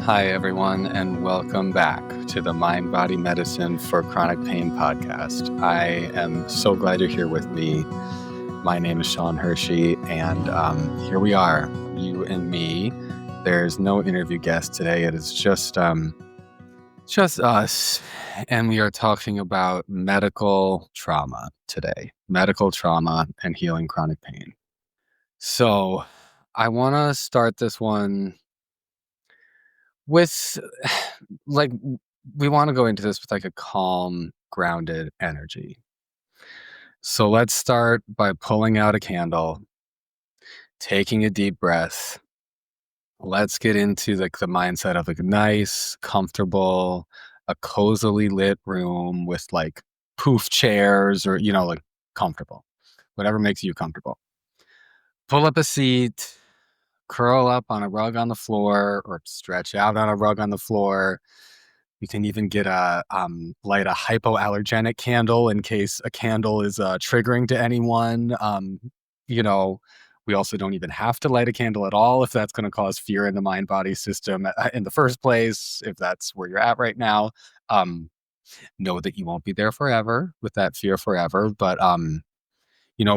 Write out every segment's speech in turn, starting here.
Hi, everyone, and welcome back to the Mindbody Medicine for Chronic Pain podcast. I am so glad you're here with me. My name is Sean Hershey, and here we are, you and me. There's no interview guest today. It is just us, and we are talking about medical trauma today. Medical trauma and healing chronic pain. So I want to start this one with we want to go into this with a calm, grounded energy. So let's start by pulling out a candle, taking a deep breath. Let's get into the mindset of a nice, comfortable, a cozily lit room with poof chairs or, comfortable, whatever makes you comfortable. Pull up a seat, curl up on a rug on the floor or stretch out on a rug on the floor. You can even get light a hypoallergenic candle in case a candle is triggering to anyone. We also don't even have to light a candle at all if that's going to cause fear in the mind-body system in the first place, if that's where you're at right now. Know that you won't be there forever with that fear forever, but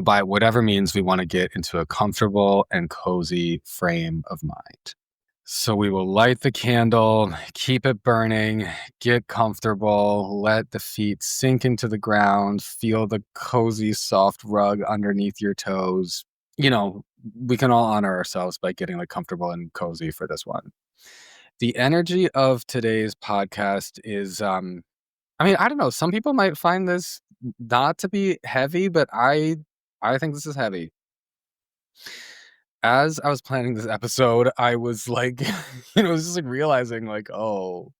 by whatever means, we want to get into a comfortable and cozy frame of mind. So we will light the candle, keep it burning, get comfortable, let the feet sink into the ground, feel the cozy, soft rug underneath your toes. We can all honor ourselves by getting comfortable and cozy for this one. The energy of today's podcast is, I don't know. Some people might find this not to be heavy, but I think this is heavy. As I was planning this episode, I was realizing oh,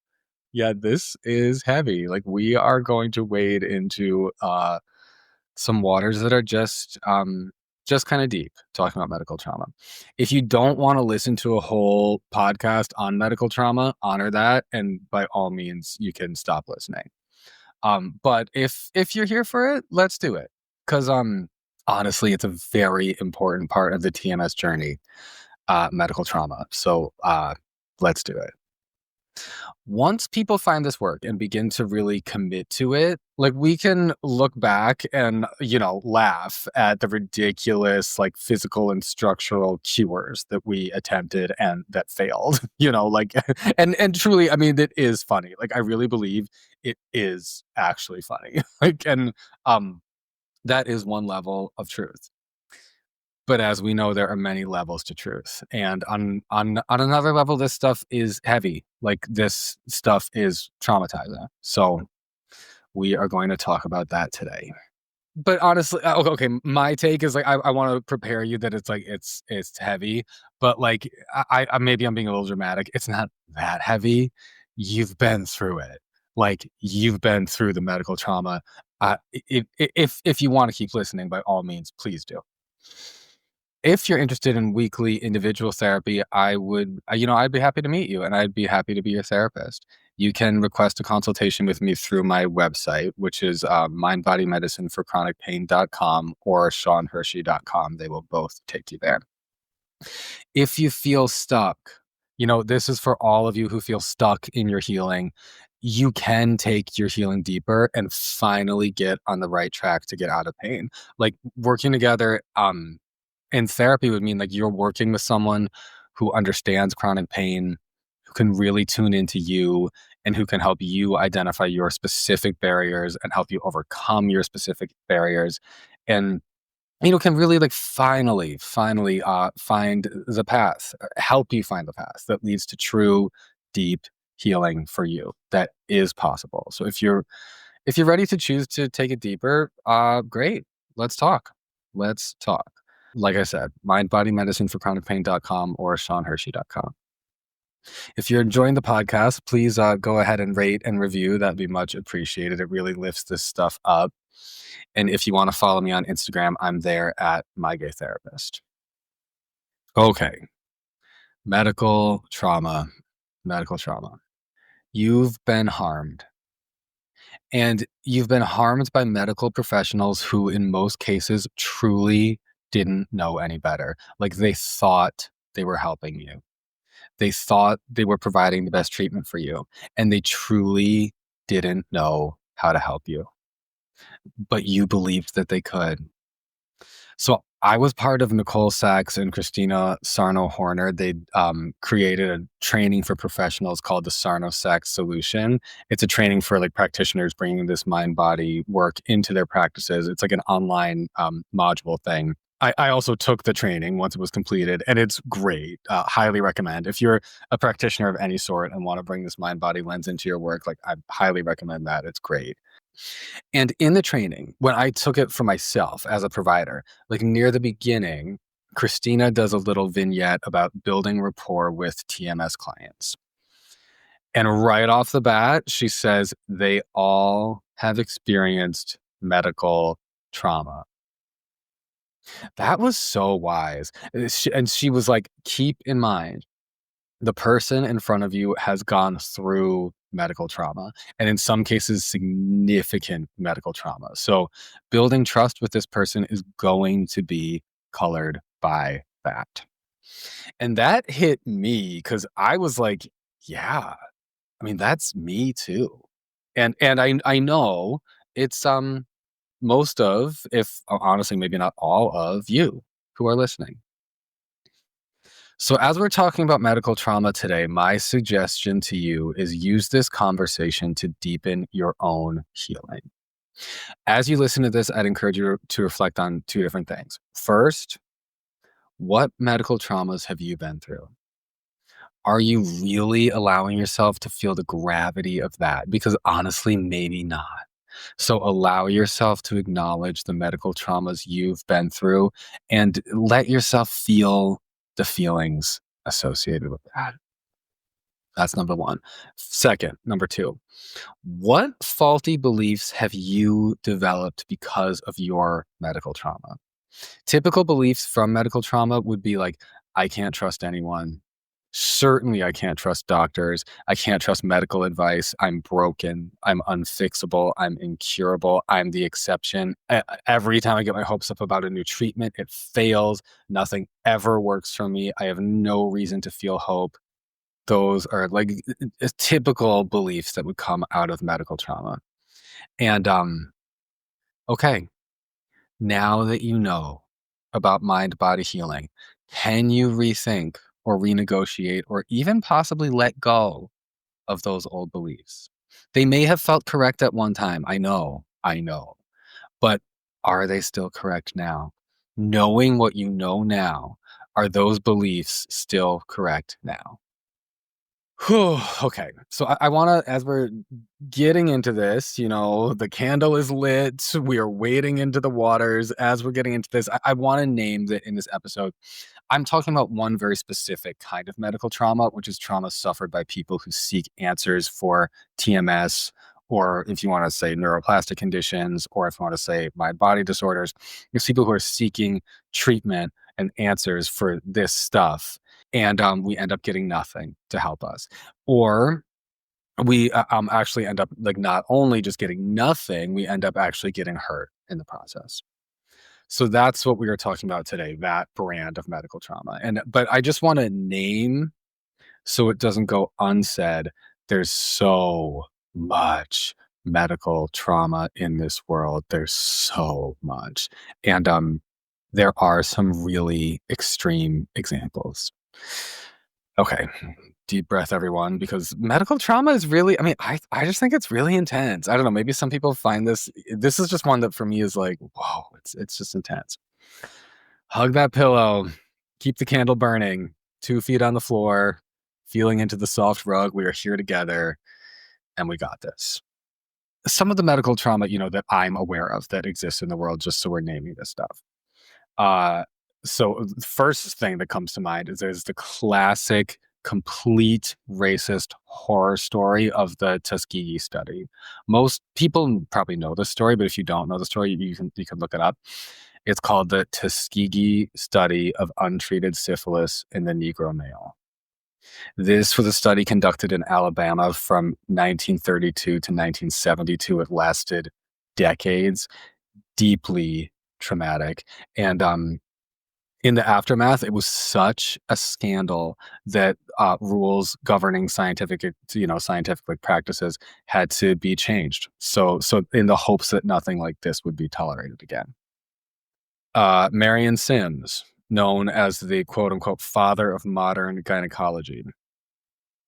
yeah, this is heavy. We are going to wade into some waters that are just kind of deep, talking about medical trauma. If you don't want to listen to a whole podcast on medical trauma, honor that, and by all means, you can stop listening. But if you're here for it, let's do it, because honestly, it's a very important part of the TMS journey, medical trauma. So let's do it. Once people find this work and begin to really commit to it, we can look back and, laugh at the ridiculous, physical and structural cures that we attempted and that failed, and truly, it is funny. I really believe it is actually funny. That is one level of truth. But as we know, there are many levels to truth. And on another level, this stuff is heavy. This stuff is traumatizing. So we are going to talk about that today. But honestly, okay, my take is I want to prepare you that it's heavy, but I maybe I'm being a little dramatic. It's not that heavy. You've been through it. You've been through the medical trauma. If you want to keep listening, by all means, please do. If you're interested in weekly individual therapy, I'd be happy to meet you, and I'd be happy to be your therapist. You can request a consultation with me through my website, which is mindbodymedicineforchronicpain.com or seanhershey.com. They will both take you there. If you feel stuck, this is for all of you who feel stuck in your healing. You can take your healing deeper and finally get on the right track to get out of pain. Working together, in therapy would mean you're working with someone who understands chronic pain, who can really tune into you, and who can help you identify your specific barriers and help you overcome your specific barriers, and can really finally find the path, help you find the path that leads to talk deep healing for you that is possible. So if you're ready to choose to take it deeper, great. Let's talk. Like I said, mindbodymedicineforchronicpain.com or seanhershey.com. If you're enjoying the podcast, please go ahead and rate and review. That'd be much appreciated. It really lifts this stuff up. And if you want to follow me on Instagram, I'm there at MyGayTherapist. Okay. Medical trauma. You've been harmed. And you've been harmed by medical professionals who, in most cases, truly didn't know any better. They thought they were helping you. They thought they were providing the best treatment for you, and they truly didn't know how to help you, but you believed that they could. So I was part of Nicole Sachs and Christina Sarno-Horner. They created a training for professionals called the Sarno-Sachs Solution. It's a training for like practitioners bringing this mind-body work into their practices. It's like an online module thing. I also took the training once it was completed, and it's great. Highly recommend. If you're a practitioner of any sort and want to bring this mind-body lens into your work, like I highly recommend that. It's great. And in the training, when I took it for myself as a provider, like near the beginning, Christina does a little vignette about building rapport with TMS clients. And right off the bat, she says they all have experienced medical trauma. That was so wise. And she was like, keep in mind, the person in front of you has gone through medical trauma, and in some cases, significant medical trauma. So building trust with this person is going to be colored by that. And that hit me because I was like, yeah, I mean, that's me too. And I know it's most of, if honestly, maybe not all of you who are listening. So as we're talking about medical trauma today, my suggestion to you is use this conversation to deepen your own healing. As you listen to this, I'd encourage you to reflect on two different things. First, what medical traumas have you been through? Are you really allowing yourself to feel the gravity of that? Because honestly, maybe not. So allow yourself to acknowledge the medical traumas you've been through and let yourself feel the feelings associated with that. That's number one. Second, number two, what faulty beliefs have you developed because of your medical trauma? Typical beliefs from medical trauma would be like, I can't trust anyone. Certainly, I can't trust doctors. I can't trust medical advice. I'm broken. I'm unfixable. I'm incurable. I'm the exception. Every time I get my hopes up about a new treatment, it fails. Nothing ever works for me. I have no reason to feel hope. Those are like typical beliefs that would come out of medical trauma. And okay, now that you know about mind-body healing, can you rethink or renegotiate or even possibly let go of those old beliefs? They may have felt correct at one time. I know. But are they still correct now? Knowing what you know now, are those beliefs still correct now? Whew, okay. So I want to, as we're getting into this, you know, the candle is lit. We are wading into the waters. As we're getting into this, I want to name that in this episode, I'm talking about one very specific kind of medical trauma, which is trauma suffered by people who seek answers for TMS, or if you want to say neuroplastic conditions, or if you want to say mind-body disorders. It's people who are seeking treatment and answers for this stuff. And we end up getting nothing to help us. Or we actually end up like not only just getting nothing, we end up actually getting hurt in the process. So that's what we are talking about today, that brand of medical trauma. But I just want to name, so it doesn't go unsaid, there's so much medical trauma in this world. There's so much. And there are some really extreme examples. Okay, deep breath, everyone, because medical trauma is really, I mean, I just think it's really intense. I don't know, maybe some people find this is just one that for me is like, whoa, it's just intense. Hug that pillow, keep the candle burning, 2 feet on the floor, feeling into the soft rug. We are here together, and we got this. Some of the medical trauma, you know, that I'm aware of that exists in the world, just so we're naming this stuff. So the first thing that comes to mind is there's the classic complete racist horror story of the Tuskegee study. Most people probably know the story, but if you don't know the story, you can look it up. It's called the Tuskegee study of untreated syphilis in the Negro male. This was a study conducted in Alabama from 1932 to 1972. It lasted decades, deeply traumatic. And in the aftermath, it was such a scandal that rules governing scientific practices had to be changed. So in the hopes that nothing like this would be tolerated again. Marion Sims, known as the quote unquote father of modern gynecology.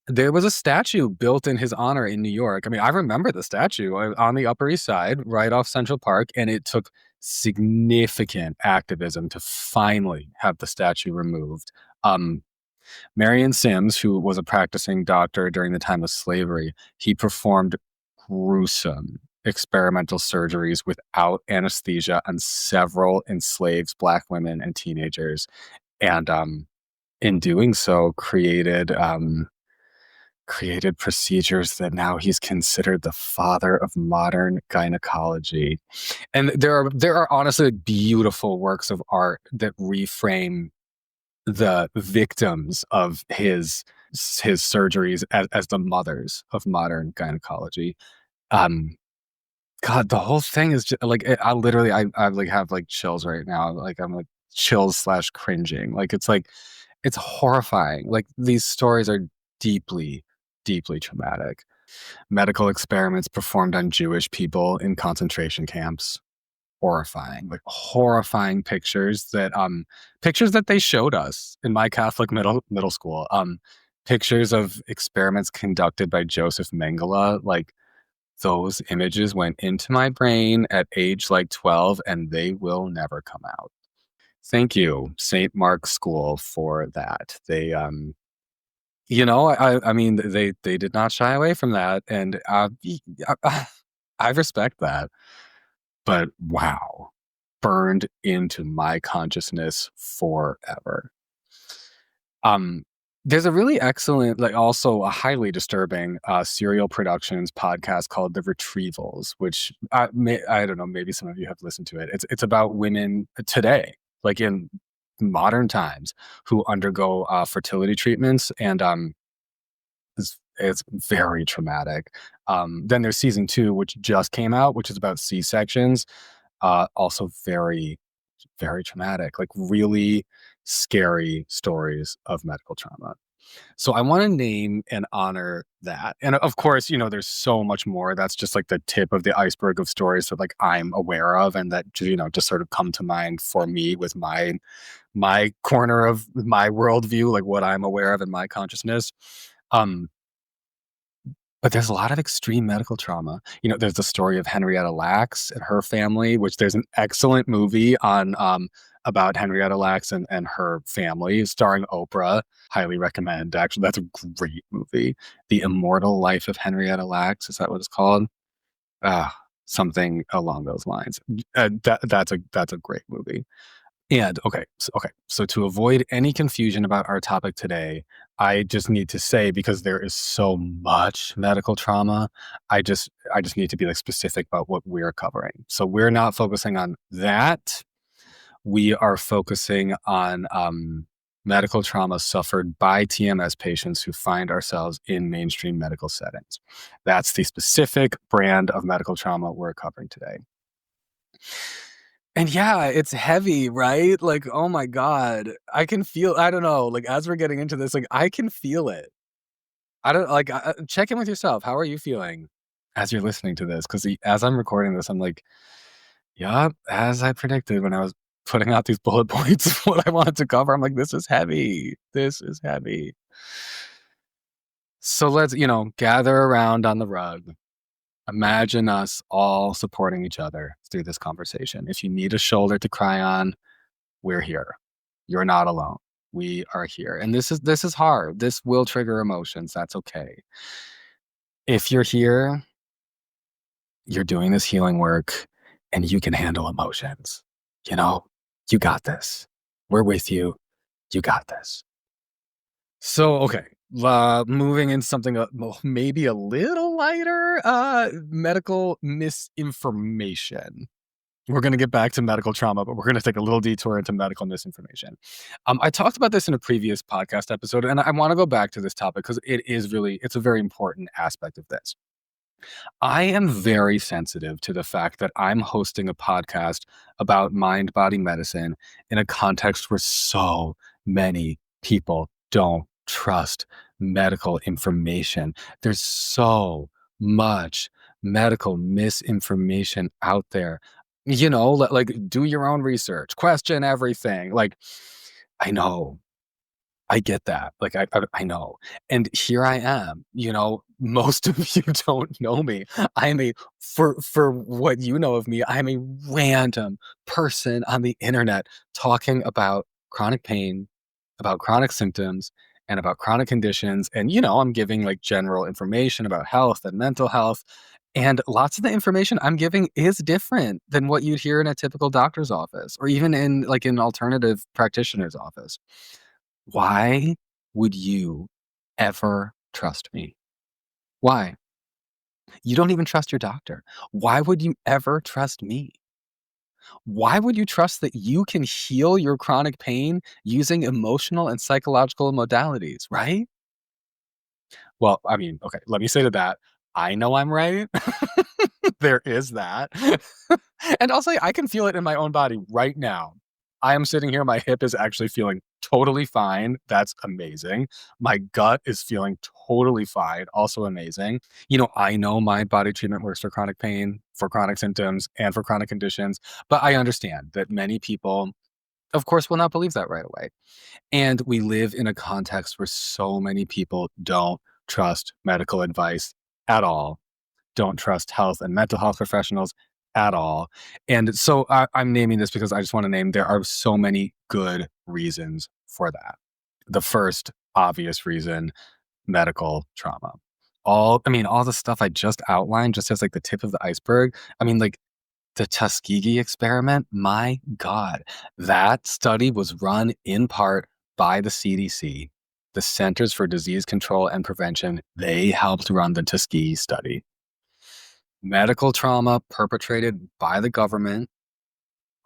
There was a statue built in his honor in New York. I mean, I remember the statue on the Upper East Side, right off Central Park, and it took significant activism to finally have the statue removed. Marion Sims, who was a practicing doctor during the time of slavery, he performed gruesome experimental surgeries without anesthesia on several enslaved Black women and teenagers, and in doing so, created procedures that now he's considered the father of modern gynecology. And there are honestly beautiful works of art that reframe the victims of his surgeries as the mothers of modern gynecology. God, the whole thing is just like I literally I like have like chills right now. Like I'm like chills / cringing. Like it's horrifying. Like these stories are deeply, deeply traumatic. Medical experiments performed on Jewish people in concentration camps. Horrifying, like horrifying pictures that they showed us in my Catholic middle school. Pictures of experiments conducted by Joseph Mengele. Like those images went into my brain at age like 12, and they will never come out. Thank you, St. Mark's School, for that. They I mean, they did not shy away from that, and I respect that. But wow, burned into my consciousness forever. There's a really excellent, like also a highly disturbing Serial Productions podcast called The Retrievals, which I don't know, maybe some of you have listened to it. It's about women today, like in modern times, who undergo fertility treatments, and it's very traumatic. Then there's season 2, which just came out, which is about C-sections. Also very, very traumatic, like really scary stories of medical trauma. So I want to name and honor that. And of course, there's so much more. That's just like the tip of the iceberg of stories that like I'm aware of and that, just sort of come to mind for me with my corner of my worldview, like what I'm aware of in my consciousness. But there's a lot of extreme medical trauma. There's the story of Henrietta Lacks and her family, which there's an excellent movie on about Henrietta Lacks and her family, starring Oprah. Highly recommend. Actually, that's a great movie. The Immortal Life of Henrietta Lacks. Is that what it's called? Something along those lines. That's a great movie. And so to avoid any confusion about our topic today, I just need to say, because there is so much medical trauma, I just need to be like specific about what we're covering. So we're not focusing on that. We are focusing on medical trauma suffered by TMS patients who find ourselves in mainstream medical settings. That's the specific brand of medical trauma we're covering today. And yeah, it's heavy, right? Like, oh my God, I can feel, I don't know, like as we're getting into this, like I can feel it. I don't like, check in with yourself. How are you feeling as you're listening to this? Because as I'm recording this, I'm like, yeah, as I predicted when I was putting out these bullet points of what I wanted to cover, I'm like, this is heavy. This is heavy. So let's, gather around on the rug. Imagine us all supporting each other through this conversation. If you need a shoulder to cry on, we're here. You're not alone. We are here. And this is hard. This will trigger emotions. That's okay. If you're here, you're doing this healing work and you can handle emotions. You got this. We're with you. You got this. So, okay. Moving into something maybe a little lighter, medical misinformation. We're going to get back to medical trauma, but we're going to take a little detour into medical misinformation. I talked about this in a previous podcast episode, and I want to go back to this topic because it's a very important aspect of this. I am very sensitive to the fact that I'm hosting a podcast about mind-body medicine in a context where so many people don't trust medical information. There's so much medical misinformation out there. Like do your own research, question everything. Like, I know. I get that. Like, I know. And here I am, most of you don't know me. I'm for what you know of me, I'm a random person on the internet talking about chronic pain, about chronic symptoms, and about chronic conditions. And, I'm giving like general information about health and mental health. And lots of the information I'm giving is different than what you'd hear in a typical doctor's office or even in like an alternative practitioner's office. Why would you ever trust me? Why? You don't even trust your doctor. Why would you ever trust me? Why would you trust that you can heal your chronic pain using emotional and psychological modalities, right? Well, I mean, okay, let me say to that, I know I'm right. There is that. And I'll say I can feel it in my own body right now. I am sitting here, my hip is actually feeling totally fine. That's amazing. My gut is feeling totally fine. Also amazing. I know mind body treatment works for chronic pain, for chronic symptoms, and for chronic conditions, but I understand that many people, of course, will not believe that right away. And we live in a context where so many people don't trust medical advice at all, don't trust health and mental health professionals at all. And so I'm naming this because I just want to name there are so many good reasons for that. The first obvious reason, medical trauma. All the stuff I just outlined just as like the tip of the iceberg. Like the Tuskegee experiment, my God, that study was run in part by the CDC, the Centers for Disease Control and Prevention. They helped run the Tuskegee study. Medical trauma perpetrated by the government,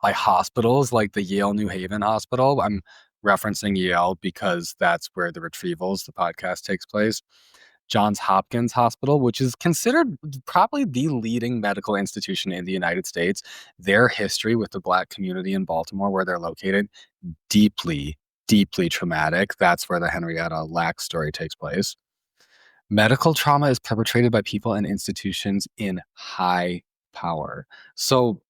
by hospitals like the Yale New Haven Hospital. I'm referencing Yale because that's where the Retrievals, the podcast, takes place. Johns Hopkins Hospital, which is considered probably the leading medical institution in the United States. Their history with the Black community in Baltimore, where they're located, deeply, deeply traumatic. That's where the Henrietta Lacks story takes place. Medical trauma is perpetrated by people and institutions in high power. So,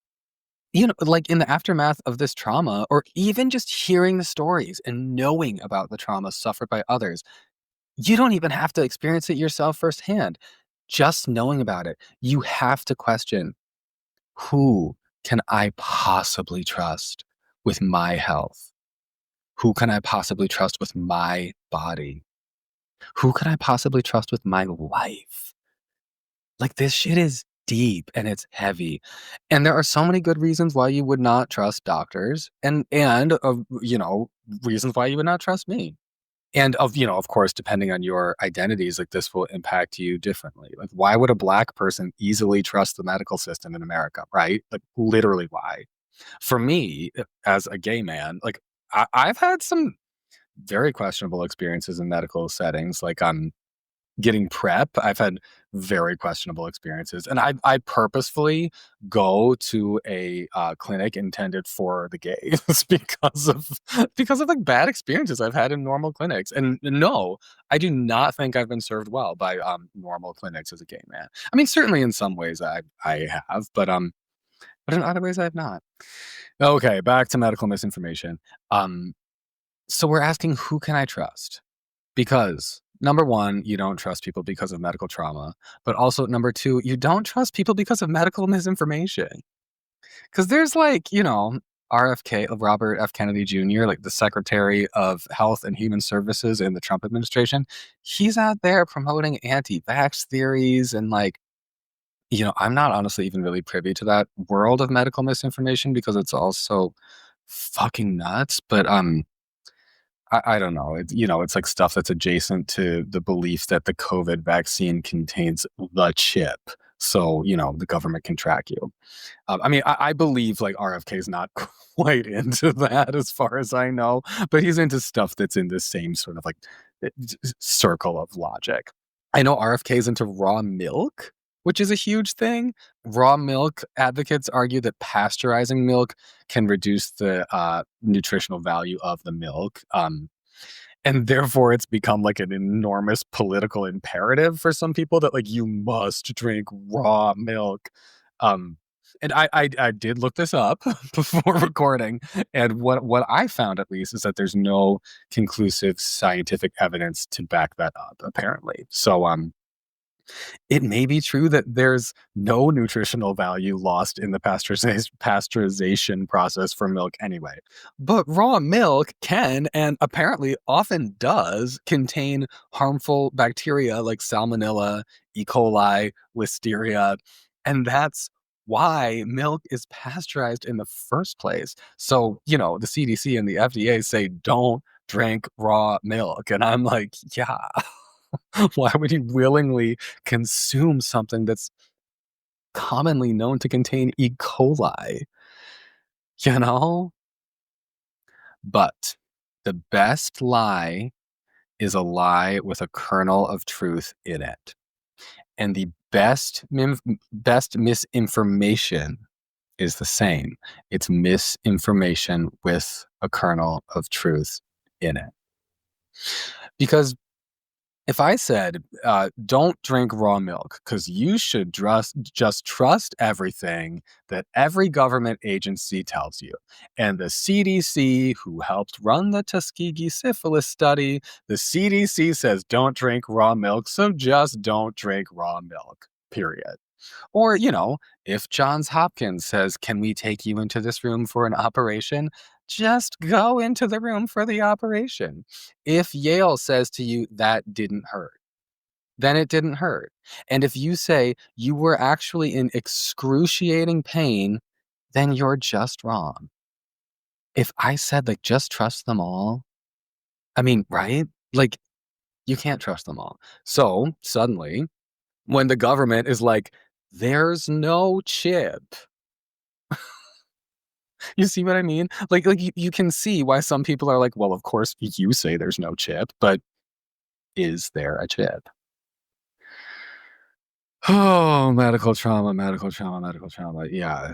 like in the aftermath of this trauma, or even just hearing the stories and knowing about the trauma suffered by others, you don't even have to experience it yourself firsthand. Just knowing about it, you have to question, who can I possibly trust with my health? Who can I possibly trust with my body? Who can I possibly trust with my life? Like, this shit is deep and it's heavy. And there are so many good reasons why you would not trust doctors and reasons why you would not trust me. And of course, depending on your identities, like this will impact you differently. Like, why would a Black person easily trust the medical system in America, right? Like, literally why? For me, as a gay man, like I've had some very questionable experiences in medical settings. Like, getting PrEP, I've had very questionable experiences, and I purposefully go to a clinic intended for the gays because of like bad experiences I've had in normal clinics. And no, I do not think I've been served well by normal clinics as a gay man. Certainly in some ways I have, but in other ways I have not. Okay, back to medical misinformation. So we're asking, who can I trust? Because number one, you don't trust people because of medical trauma, but also number two, you don't trust people because of medical misinformation. Because there's RFK, Robert F. Kennedy Jr., like the Secretary of Health and Human Services in the Trump administration. He's out there promoting anti-vax theories and I'm not honestly even really privy to that world of medical misinformation because it's all so fucking nuts. But I don't know. It's like stuff that's adjacent to the belief that the COVID vaccine contains the chip. So, the government can track you. I believe like RFK is not quite into that as far as I know, but he's into stuff that's in the same sort of like circle of logic. I know RFK is into raw milk. which is a huge thing. Raw milk advocates argue that pasteurizing milk can reduce the nutritional value of the milk. And therefore, it's become like an enormous political imperative for some people that like you must drink raw milk. Um, and I did look this up before recording, and what I found at least is that there's no conclusive scientific evidence to back that up. Apparently, so it may be true that there's no nutritional value lost in the pasteurization process for milk anyway. But raw milk can, and apparently often does, contain harmful bacteria like Salmonella, E. coli, Listeria. And that's why milk is pasteurized in the first place. So, the CDC and the FDA say don't drink raw milk. And I'm like, yeah. Why would you willingly consume something that's commonly known to contain E. coli? You know? But the best lie is a lie with a kernel of truth in it. And the best misinformation is the same. It's misinformation with a kernel of truth in it. Because if I said, don't drink raw milk because you should just trust everything that every government agency tells you, and the CDC, who helped run the Tuskegee syphilis study, the CDC says don't drink raw milk, so just don't drink raw milk, period. Or, if Johns Hopkins says, can we take you into this room for an operation? Just go into the room for the operation. If Yale says to you, that didn't hurt, then it didn't hurt. And if you say you were actually in excruciating pain, then you're just wrong. If I said, like, just trust them all, I mean, right? Like, you can't trust them all. So suddenly, when the government is like, there's no chip. You see what I mean? Like you can see why some people are like, well, of course you say there's no chip, but is there a chip? Oh, medical trauma. Yeah.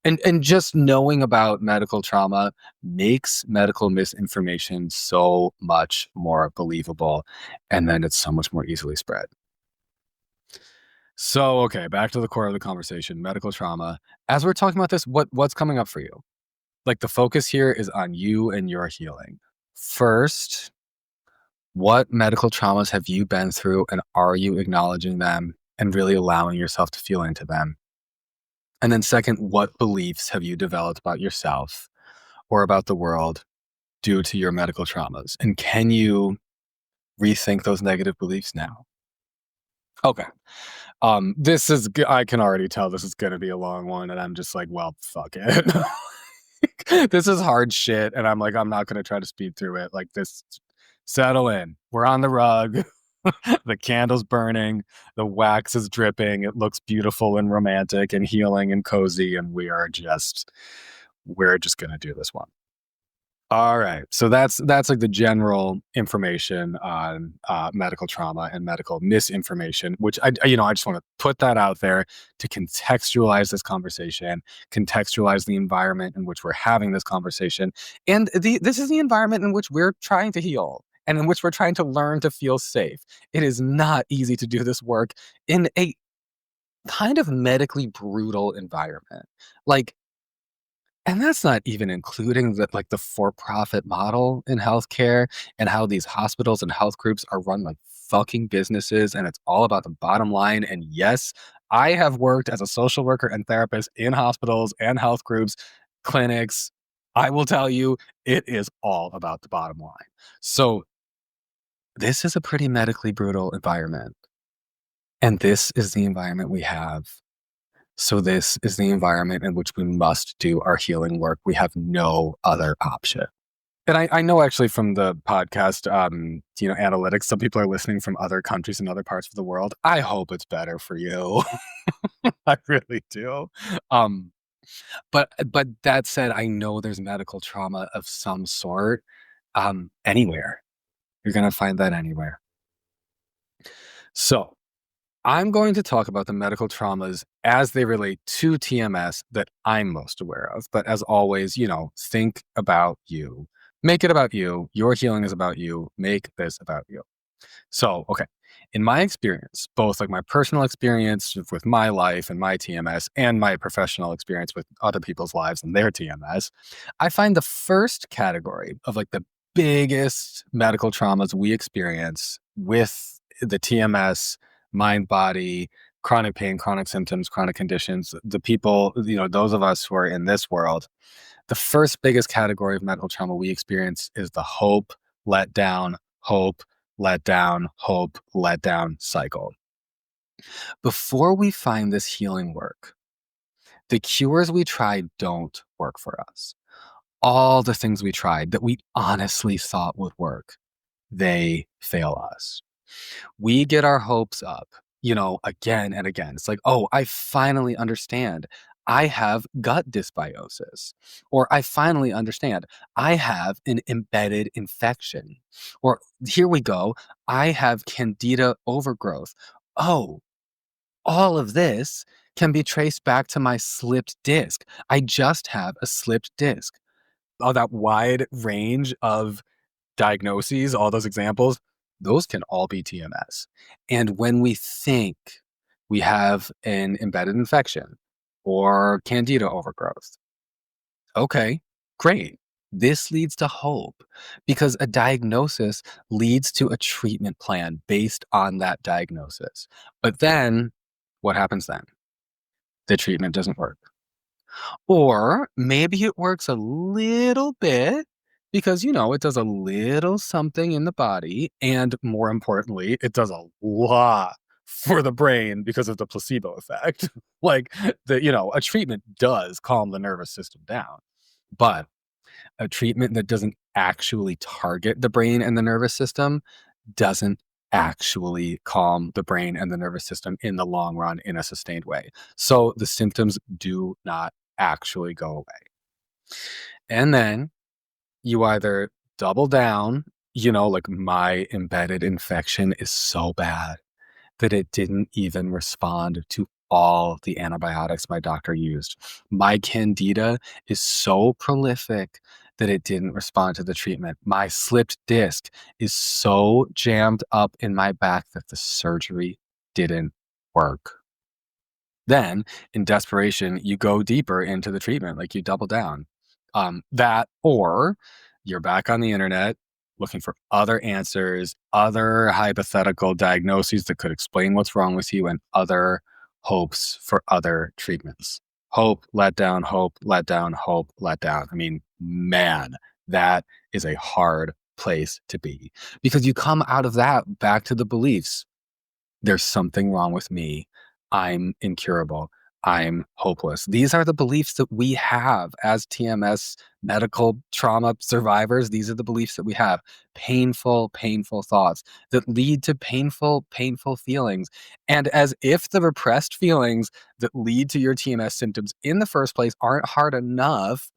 And just knowing about medical trauma makes medical misinformation so much more believable. And then it's so much more easily spread. So, okay, back to the core of the conversation, medical trauma. As we're talking about this, what's coming up for you? Like, the focus here is on you and your healing. First, what medical traumas have you been through, and are you acknowledging them and really allowing yourself to feel into them? And then second, what beliefs have you developed about yourself or about the world due to your medical traumas? And can you rethink those negative beliefs now? Okay. I can already tell this is going to be a long one, and I'm just like, well, fuck it. This is hard shit, and I'm like, I'm not going to try to speed through it. Like, this, settle in. We're on the rug. The candle's burning. The wax is dripping. It looks beautiful and romantic and healing and cozy, and we're just going to do this one. All right. So that's like the general information on medical trauma and medical misinformation, which I just want to put that out there to contextualize this conversation, contextualize the environment in which we're having this conversation. And this is the environment in which we're trying to heal and in which we're trying to learn to feel safe. It is not easy to do this work in a kind of medically brutal environment. And that's not even including the for-profit model in healthcare and how these hospitals and health groups are run like fucking businesses, and it's all about the bottom line. And yes, I have worked as a social worker and therapist in hospitals and health groups, clinics. I will tell you, it is all about the bottom line. So this is a pretty medically brutal environment. And this is the environment we have. So this is the environment in which we must do our healing work. We have no other option. And I know actually from the podcast, analytics, some people are listening from other countries and other parts of the world. I hope it's better for you. I really do. But that said, I know there's medical trauma of some sort anywhere. You're going to find that anywhere. So I'm going to talk about the medical traumas as they relate to TMS that I'm most aware of. But as always, think about you. Make it about you. Your healing is about you. Make this about you. So, okay. In my experience, both like my personal experience with my life and my TMS and my professional experience with other people's lives and their TMS, I find the first category of like the biggest medical traumas we experience with the TMS, mind body, chronic pain, chronic symptoms, chronic conditions, the people, those of us who are in this world, the first biggest category of medical trauma we experience is the hope, letdown, hope, letdown, hope, letdown cycle. Before we find this healing work, the cures we tried don't work for us. All the things we tried that we honestly thought would work, they fail us. We get our hopes up, again and again. It's like, oh, I finally understand. I have gut dysbiosis. Or I finally understand. I have an embedded infection. Or here we go. I have candida overgrowth. Oh, all of this can be traced back to my slipped disc. I just have a slipped disc. Oh, that wide range of diagnoses, all those examples, those can all be TMS. And when we think we have an embedded infection or candida overgrowth, okay, great. This leads to hope because a diagnosis leads to a treatment plan based on that diagnosis. But then what happens then? The treatment doesn't work. Or maybe it works a little bit because, it does a little something in the body. And more importantly, it does a lot for the brain because of the placebo effect. A treatment does calm the nervous system down. But a treatment that doesn't actually target the brain and the nervous system doesn't actually calm the brain and the nervous system in the long run in a sustained way. So the symptoms do not actually go away. And then you either double down, like my embedded infection is so bad that it didn't even respond to all the antibiotics my doctor used. My candida is so prolific that it didn't respond to the treatment. My slipped disc is so jammed up in my back that the surgery didn't work. Then, in desperation, you go deeper into the treatment, like you double down. That, or you're back on the internet looking for other answers, other hypothetical diagnoses that could explain what's wrong with you, and other hopes for other treatments. Hope, let down, hope, let down, hope, let down. I mean, man, that is a hard place to be because you come out of that back to the beliefs. There's something wrong with me. I'm incurable. I'm hopeless. These are the beliefs that we have as TMS medical trauma survivors. These are the beliefs that we have. Painful, painful thoughts that lead to painful, painful feelings. And as if the repressed feelings that lead to your TMS symptoms in the first place aren't hard enough,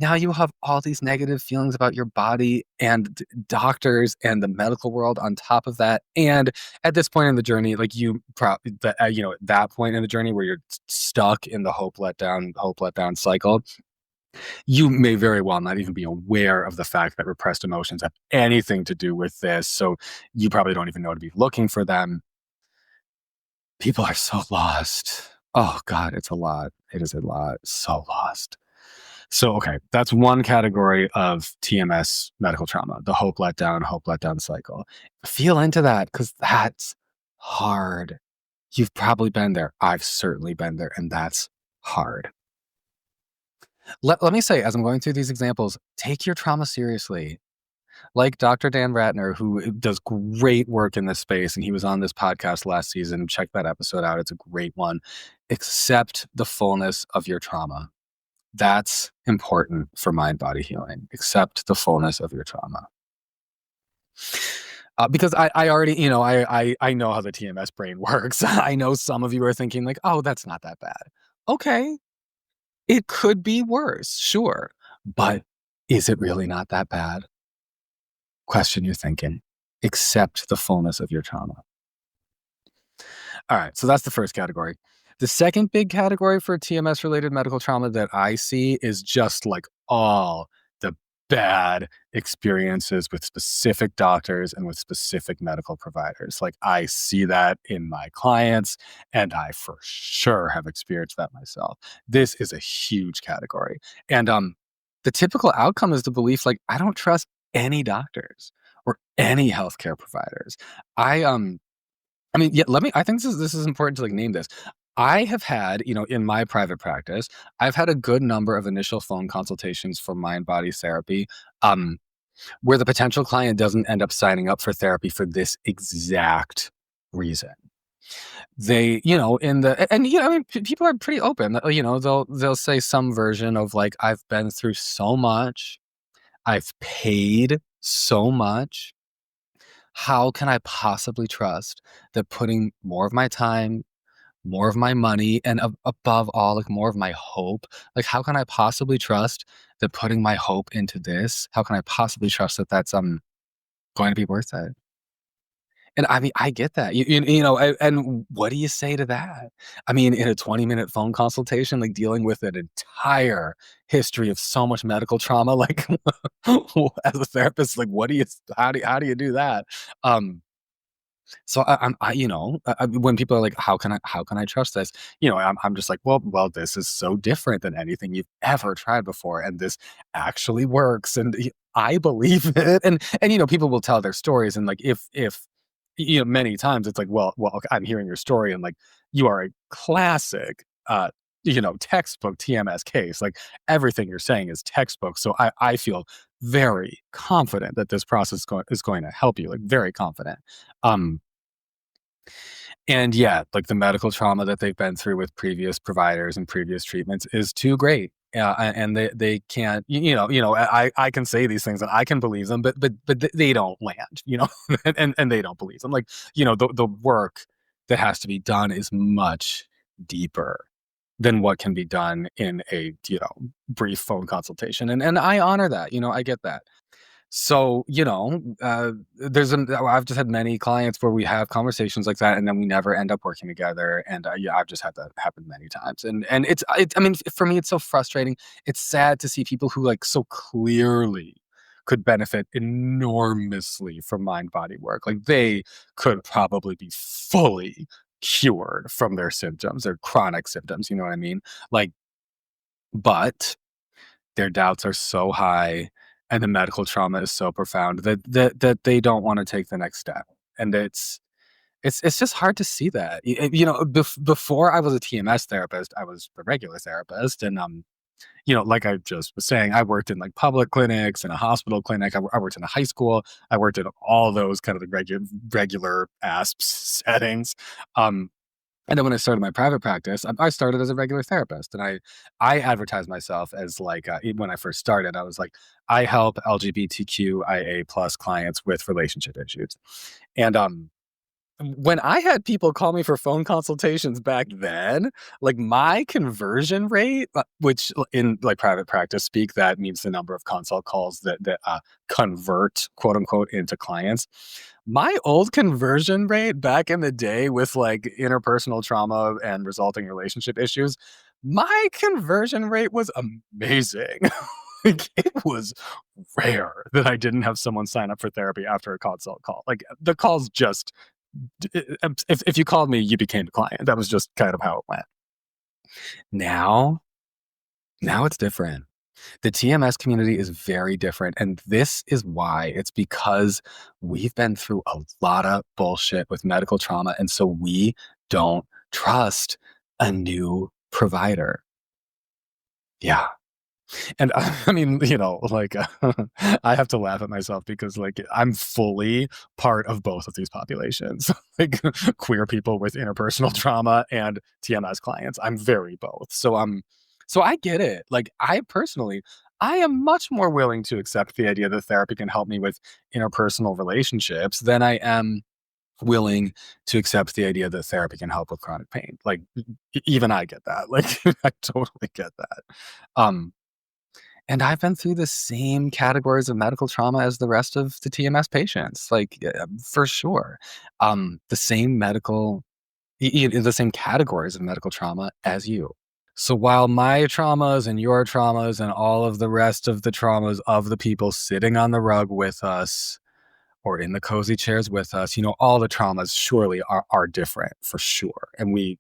now you have all these negative feelings about your body and doctors and the medical world on top of that. And at this point in the journey, like at that point in the journey where you're stuck in the hope letdown cycle, you may very well not even be aware of the fact that repressed emotions have anything to do with this. So you probably don't even know to be looking for them. People are so lost. Oh God, it's a lot. It is a lot. So lost. So, okay, that's one category of TMS medical trauma, the hope letdown cycle. Feel into that because that's hard. You've probably been there. I've certainly been there, and that's hard. Let me say, as I'm going through these examples, take your trauma seriously. Like Dr. Dan Ratner, who does great work in this space, and he was on this podcast last season. Check that episode out. It's a great one. Accept the fullness of your trauma. That's important for mind body healing. Accept the fullness of your trauma. Because I already, I know how the TMS brain works. I know some of you are thinking like, oh, that's not that bad. Okay. It could be worse, sure. But is it really not that bad? Question your thinking. Accept the fullness of your trauma. All right, so that's the first category. The second big category for TMS related medical trauma that I see is just like all the bad experiences with specific doctors and with specific medical providers. Like I see that in my clients, and I for sure have experienced that myself. This is a huge category. And the typical outcome is the belief like I don't trust any doctors or any healthcare providers. I mean, yeah, I think this is important to like name this. I have had, in my private practice, I've had a good number of initial phone consultations for mind body therapy, where the potential client doesn't end up signing up for therapy for this exact reason. They, I mean, people are pretty open. They'll say some version of like, I've been through so much, I've paid so much. How can I possibly trust that putting more of my time, more of my money, and above all, like more of my hope, like how can I possibly trust that putting my hope into this, how can I possibly trust that that's going to be worth it? And I mean, I get that. And what do you say to that? I mean, in a 20-minute phone consultation, like dealing with an entire history of so much medical trauma, like as a therapist, like how do you do that? Um, So when people are like, how can I trust this? I'm just like, well, this is so different than anything you've ever tried before, and this actually works, and I believe it. And people will tell their stories, and like if many times it's like, well, okay, I'm hearing your story, and like you are a classic, textbook TMS case. Like everything you're saying is textbook. So I feel very confident that this process is going to help you. Like very confident. Um, and yeah, like the medical trauma that they've been through with previous providers and previous treatments is too great. And they can't, I can say these things and I can believe them, but they don't land, and they don't believe them. Like, the work that has to be done is much deeper than what can be done in a, brief phone consultation. And I honor that, I get that. So, I've just had many clients where we have conversations like that, and then we never end up working together. And yeah, I've just had that happen many times. And I mean, for me, it's so frustrating. It's sad to see people who like so clearly could benefit enormously from mind body work. Like they could probably be fully cured from their symptoms, their chronic symptoms. You know what I mean? Like, but their doubts are so high and the medical trauma is so profound that they don't want to take the next step. And it's just hard to see that. Before I was a TMS therapist, I was a regular therapist. And like I just was saying, I worked in like public clinics and a hospital clinic. I worked in a high school. I worked in all those kind of the regular asps settings. And then when I started my private practice, I started as a regular therapist, and I advertised myself as like when I first started, I was like, I help LGBTQIA plus clients with relationship issues, and when I had people call me for phone consultations back then, like my conversion rate, which in like private practice speak, that means the number of consult calls that convert, quote unquote, into clients. My old conversion rate back in the day with like interpersonal trauma and resulting relationship issues, my conversion rate was amazing. Like it was rare that I didn't have someone sign up for therapy after a consult call. Like the calls just if you called me, you became a client. That was just kind of how it went. Now, now it's different. The TMS community is very different. And this is why. It's because we've been through a lot of bullshit with medical trauma. And so we don't trust a new provider. Yeah. And I mean, like I have to laugh at myself because like I'm fully part of both of these populations, like queer people with interpersonal trauma and TMS clients. I'm very both. So I get it. Like I am much more willing to accept the idea that therapy can help me with interpersonal relationships than I am willing to accept the idea that therapy can help with chronic pain. Like even I get that. Like I totally get that. Um, and I've been through the same categories of medical trauma as the rest of the TMS patients, like, for sure. The same medical in the same categories of medical trauma as you. So while my traumas and your traumas and all of the rest of the traumas of the people sitting on the rug with us or in the cozy chairs with us, all the traumas surely are different for sure. And we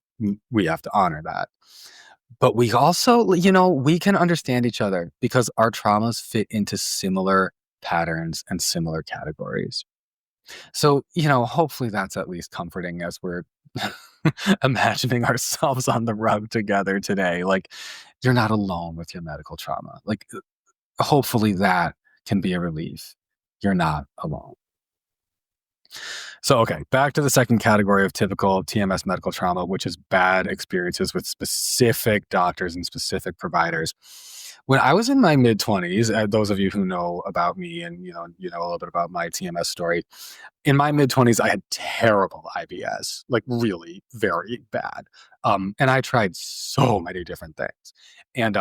have to honor that. But we also, we can understand each other because our traumas fit into similar patterns and similar categories. So, hopefully that's at least comforting as we're imagining ourselves on the rug together today. Like, you're not alone with your medical trauma. Like, hopefully that can be a relief. You're not alone. So, okay, back to the second category of typical TMS medical trauma, which is bad experiences with specific doctors and specific providers. When I was in my mid-20s, those of you who know about me and you know a little bit about my TMS story, in my mid-20s, I had terrible IBS, like really very bad. And I tried so many different things. And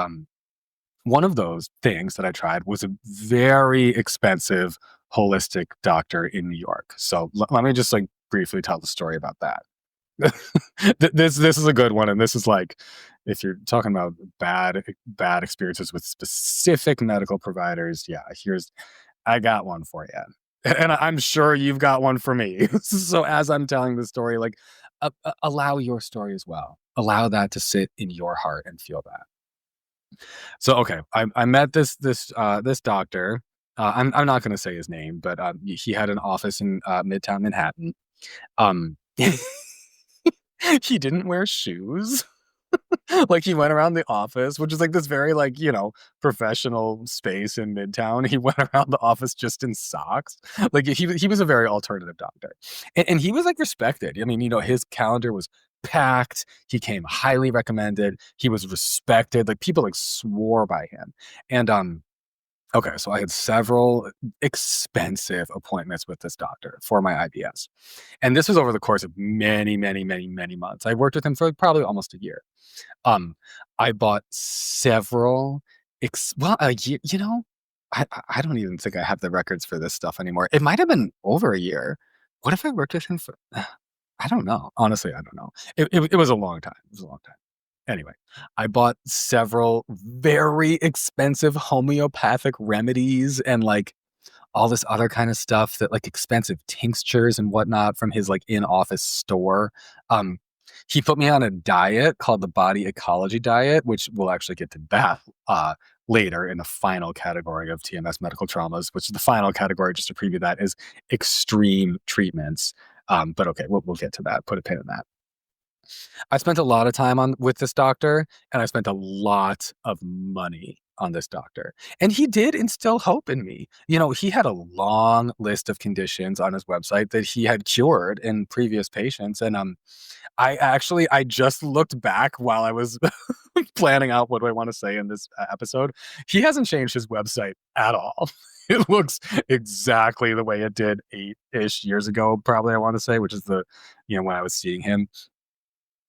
one of those things that I tried was a very expensive holistic doctor in New York. So let me just like briefly tell the story about that. This is a good one, and this is like, if you're talking about bad experiences with specific medical providers, yeah, I got one for you, and I'm sure you've got one for me. So as I'm telling the story, like, allow your story as well. Allow that to sit in your heart and feel that. So okay, I met this doctor. I'm not going to say his name, but he had an office in Midtown Manhattan. Um, he didn't wear shoes. Like, he went around the office, which is like this very like, professional space in Midtown. He went around the office just in socks. Like, he was a very alternative doctor. And he was like respected. I mean, his calendar was packed. He came highly recommended. He was respected. Like, people like swore by him. And okay, so I had several expensive appointments with this doctor for my IBS. And this was over the course of many, many, many, many months. I worked with him for like probably almost a year. I bought several, a year, I don't even think I have the records for this stuff anymore. It might have been over a year. What if I worked with him for, I don't know. Honestly, I don't know. It was a long time. It was a long time. Anyway, I bought several very expensive homeopathic remedies and like all this other kind of stuff, that like expensive tinctures and whatnot from his like in-office store. He put me on a diet called the Body Ecology Diet, which we'll actually get to that later in the final category of TMS medical traumas, which is the final category, just to preview that, is extreme treatments. But okay, we'll get to that. Put a pin in that. I spent a lot of time with this doctor, and I spent a lot of money on this doctor. And he did instill hope in me. He had a long list of conditions on his website that he had cured in previous patients. And I just looked back while I was planning out what do I want to say in this episode. He hasn't changed his website at all. It looks exactly the way it did 8-ish years ago, probably, I want to say, which is when I was seeing him.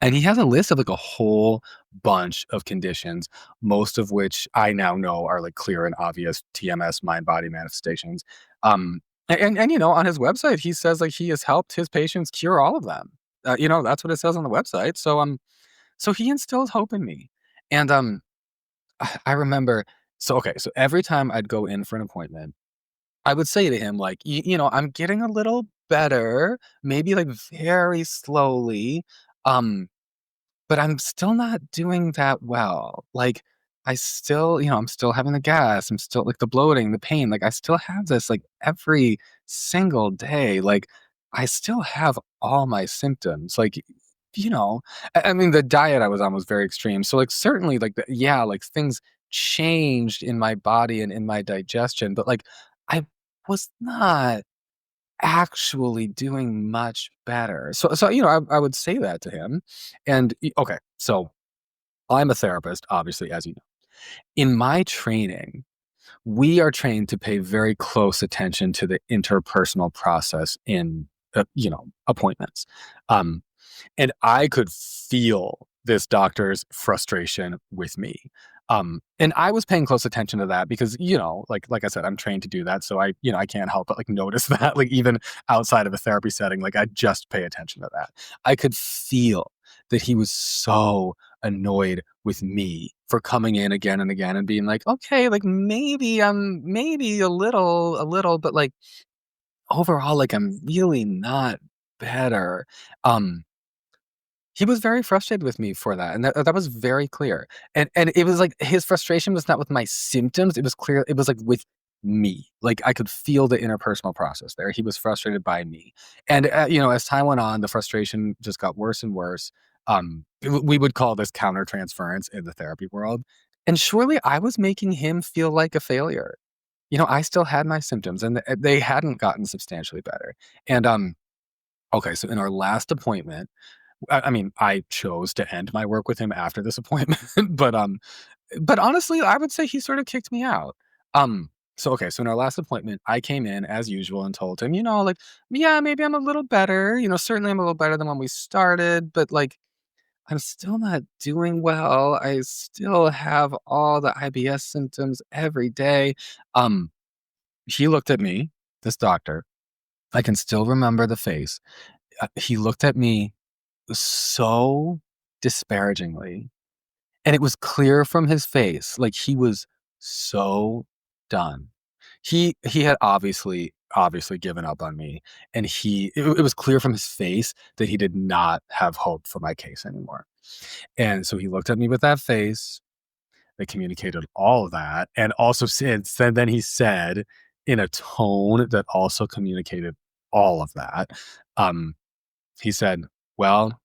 And he has a list of like a whole bunch of conditions, most of which I now know are like clear and obvious TMS mind-body manifestations. And on his website, he says like he has helped his patients cure all of them. That's what it says on the website. So he instills hope in me. And I remember, so every time I'd go in for an appointment, I would say to him like, I'm getting a little better, maybe like very slowly. But I'm still not doing that well. Like, I still, I'm still having the gas. I'm still like the bloating, the pain. Like, I still have this like every single day. Like, I still have all my symptoms. Like, I mean, the diet I was on was very extreme. So, like, certainly, like, like things changed in my body and in my digestion. But, like, I was not actually doing much better. So I would say that to him. And okay, so I'm a therapist, obviously, as you know. In my training, we are trained to pay very close attention to the interpersonal process in appointments. And I could feel this doctor's frustration with me. And I was paying close attention to that because, like I said, I'm trained to do that. So I can't help but like notice that, like even outside of a therapy setting, like I just pay attention to that. I could feel that he was so annoyed with me for coming in again and again and being like, okay, like maybe I'm maybe a little, but like overall, like I'm really not better. Um, he was very frustrated with me for that, and that was very clear. And it was like his frustration was not with my symptoms, it was clear it was, like, with me. Like, I could feel the interpersonal process there. He was frustrated by me. And, as time went on, the frustration just got worse and worse. We would call this countertransference in the therapy world, and surely I was making him feel like a failure. I still had my symptoms, and they hadn't gotten substantially better. And, okay, so in our last appointment, I mean, I chose to end my work with him after this appointment, but honestly, I would say he sort of kicked me out. So in our last appointment, I came in as usual and told him, like, yeah, maybe I'm a little better. Certainly I'm a little better than when we started, but like, I'm still not doing well. I still have all the IBS symptoms every day. Um, he looked at me, this doctor. I can still remember the face. He looked at me so disparagingly, and it was clear from his face, like, he was so done. He had obviously given up on me, and it was clear from his face that he did not have hope for my case anymore. And so he looked at me with that face that communicated all of that, and also then he said in a tone that also communicated all of that, um, he said, "Well,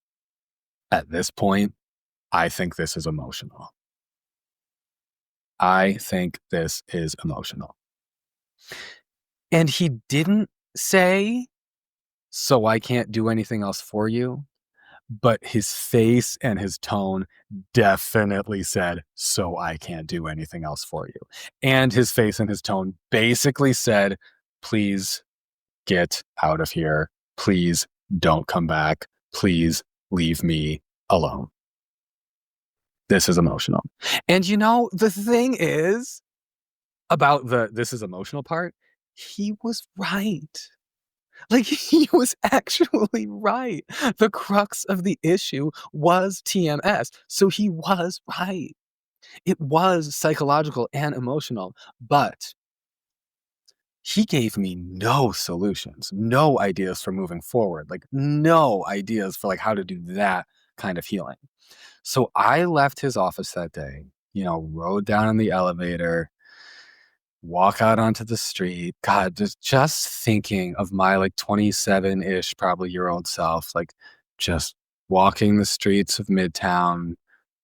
at this point, I think this is emotional. I think this is emotional." And he didn't say, "So I can't do anything else for you." But his face and his tone definitely said, "So I can't do anything else for you." And his face and his tone basically said, "Please get out of here. Please don't come back. Please leave me alone. This is emotional." And the thing is about the this is emotional part, he was right. Like, he was actually right. The crux of the issue was TMS. So he was right. It was psychological and emotional, but he gave me no solutions, no ideas for moving forward, like no ideas for like how to do that kind of healing. So I left his office that day, rode down in the elevator, walk out onto the street. God, just thinking of my like 27-ish, probably year old self, like just walking the streets of Midtown,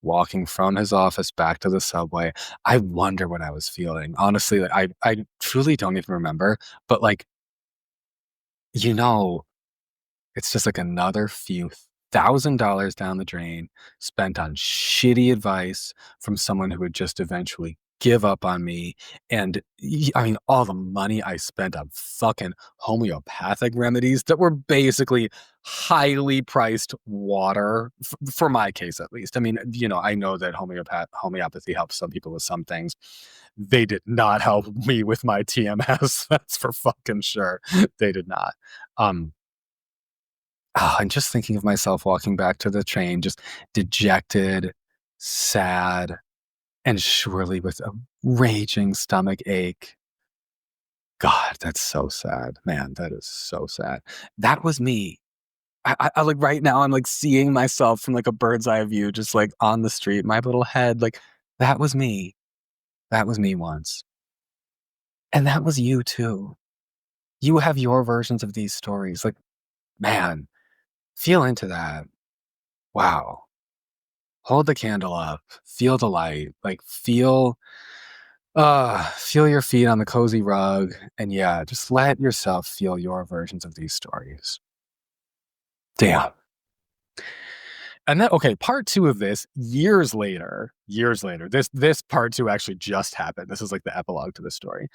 walking from his office back to the subway. I wonder what I was feeling. Honestly, like I truly don't even remember, but like, you know, it's just like another few $1,000 down the drain spent on shitty advice from someone who would just eventually give up on me. And I mean, all the money I spent on fucking homeopathic remedies that were basically highly priced water for my case, at least. I mean, I know that homeopathy helps some people with some things. They did not help me with my TMS. That's for fucking sure. They did not. And just thinking of myself walking back to the train, just dejected, sad, and surely with a raging stomach ache. God, that's so sad. Man, that is so sad. That was me. I like right now, I'm like seeing myself from like a bird's eye view, just like on the street, my little head. Like, that was me. That was me once. And that was you too. You have your versions of these stories. Like, man, feel into that. Wow. Hold the candle up, feel the light, like feel your feet on the cozy rug, and yeah, just let yourself feel your versions of these stories. Damn. And then, okay, part two of this, years later, this part two actually just happened. This is like the epilogue to the story.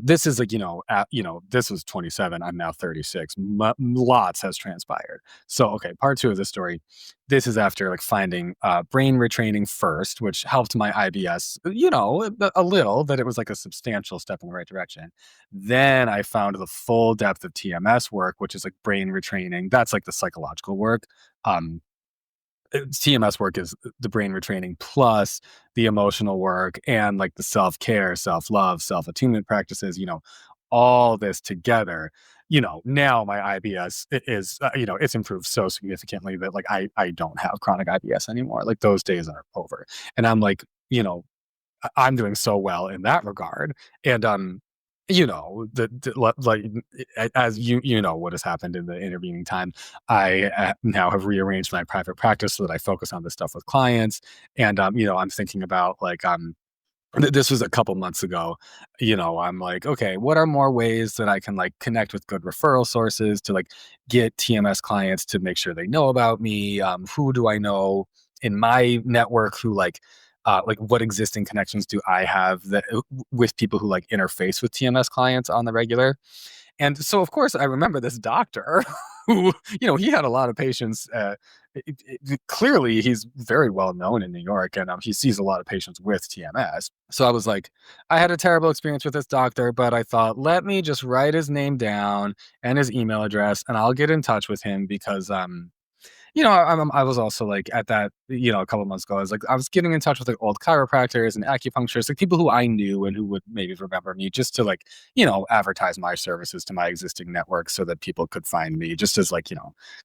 This is like, this was 27. I'm now 36. Lots has transpired. So, okay, part two of the story. This is after like finding brain retraining first, which helped my IBS, a little, that it was like a substantial step in the right direction. Then I found the full depth of TMS work, which is like brain retraining. That's like the psychological work. TMS work is the brain retraining plus the emotional work and like the self-care, self-love, self-attunement practices, all this together. Now my IBS is, it's improved so significantly that like I don't have chronic IBS anymore. Like those days are over. And I'm like, I'm doing so well in that regard. And like as you know what has happened in the intervening time, I now have rearranged my private practice so that I focus on this stuff with clients. And I'm thinking about like this was a couple months ago. I'm like, okay, what are more ways that I can like connect with good referral sources to like get TMS clients to make sure they know about me? Who do I know in my network who like what existing connections do I have that with people who like interface with TMS clients on the regular? And so, of course, I remember this doctor who, he had a lot of patients. Clearly, he's very well known in New York, and he sees a lot of patients with TMS. So I was like, I had a terrible experience with this doctor, but I thought, let me just write his name down and his email address, and I'll get in touch with him because I was also like at that, a couple months ago, I was getting in touch with like old chiropractors and acupuncturists, like people who I knew and who would maybe remember me, just to like, advertise my services to my existing network so that people could find me, just as like,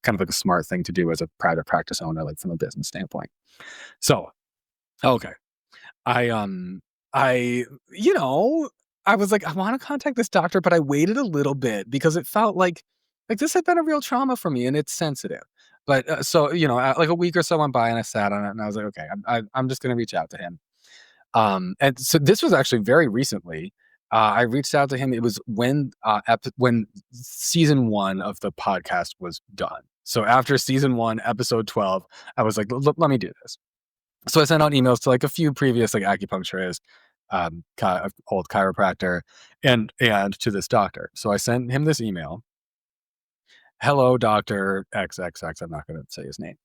kind of like a smart thing to do as a private practice owner, like from a business standpoint. So, okay. I, I, I was like, I want to contact this doctor, but I waited a little bit because it felt like this had been a real trauma for me and it's sensitive. But so, like a week or so went by and I sat on it and I was like, okay, I'm just going to reach out to him. And so this was actually very recently. I reached out to him. It was when season 1 of the podcast was done. So after season 1, episode 12, I was like, let me do this. So I sent out emails to like a few previous like acupuncturists, old chiropractor, and to this doctor. So I sent him this email. Hello, Dr. XXX. I'm not going to say his name.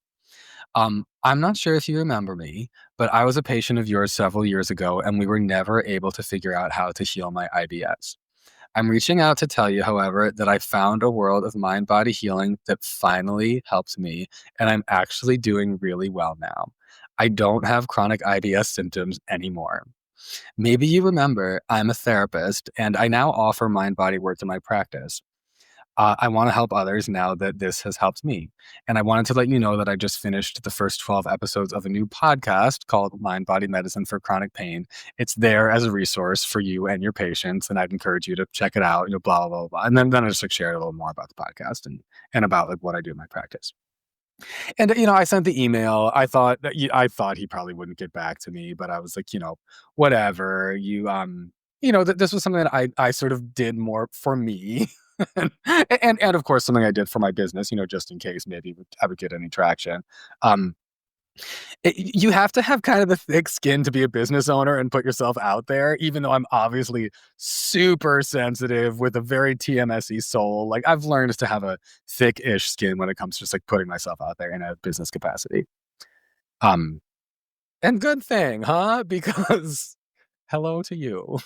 I'm not sure if you remember me, but I was a patient of yours several years ago, and we were never able to figure out how to heal my IBS. I'm reaching out to tell you, however, that I found a world of mind-body healing that finally helps me, and I'm actually doing really well now. I don't have chronic IBS symptoms anymore. Maybe you remember I'm a therapist, and I now offer mind-body work in my practice. I want to help others now that this has helped me. And I wanted to let you know that I just finished the first 12 episodes of a new podcast called Mindbody Medicine for Chronic Pain. It's there as a resource for you and your patients, and I'd encourage you to check it out, blah, blah, blah, blah. And then I just like shared a little more about the podcast and about like what I do in my practice. And, I sent the email. I thought he probably wouldn't get back to me, but I was like, whatever. This was something that I sort of did more for me. and of course something I did for my business, just in case maybe I would get any traction. You have to have kind of the thick skin to be a business owner and put yourself out there, even though I'm obviously super sensitive with a very TMS-y soul. Like I've learned to have a thick-ish skin when it comes to just like putting myself out there in a business capacity. And good thing, huh? Because hello to you.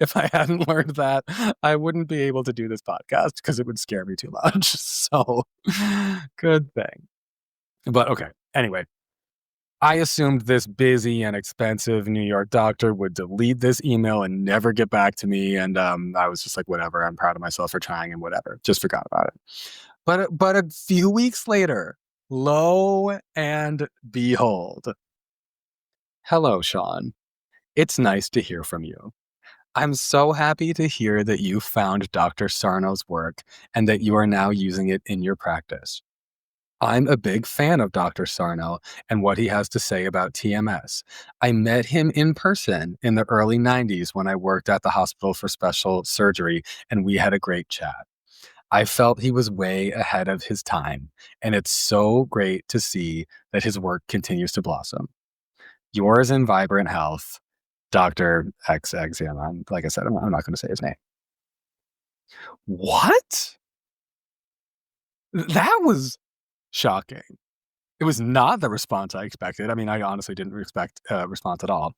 If I hadn't learned that, I wouldn't be able to do this podcast because it would scare me too much. So, good thing. But okay, anyway, I assumed this busy and expensive New York doctor would delete this email and never get back to me. And I was just like, whatever, I'm proud of myself for trying and whatever. Just forgot about it. But a few weeks later, lo and behold. Hello, Sean. It's nice to hear from you. I'm so happy to hear that you found Dr. Sarno's work and that you are now using it in your practice. I'm a big fan of Dr. Sarno and what he has to say about TMS. I met him in person in the early 90s when I worked at the Hospital for Special Surgery, and we had a great chat. I felt he was way ahead of his time, and it's so great to see that his work continues to blossom. Yours in vibrant health, Dr. XXM. Like I said, I'm not going to say his name. What? That was shocking. It was not the response I expected. I mean, I honestly didn't expect a response at all.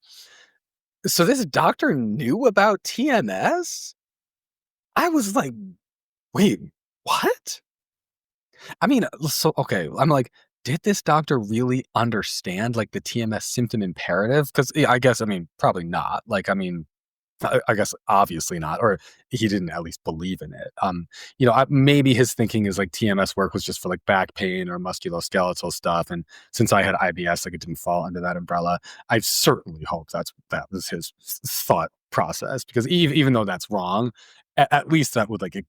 So this doctor knew about TMS? I was like, wait, what? I mean, so okay, I'm like, did this doctor really understand like the TMS symptom imperative? Because I guess, I mean, probably not. Like, I mean, I guess obviously not, or he didn't at least believe in it. Maybe his thinking is like TMS work was just for like back pain or musculoskeletal stuff, and since I had IBS, like it didn't fall under that umbrella. I certainly hope that was his thought process, because even though that's wrong, at least that would like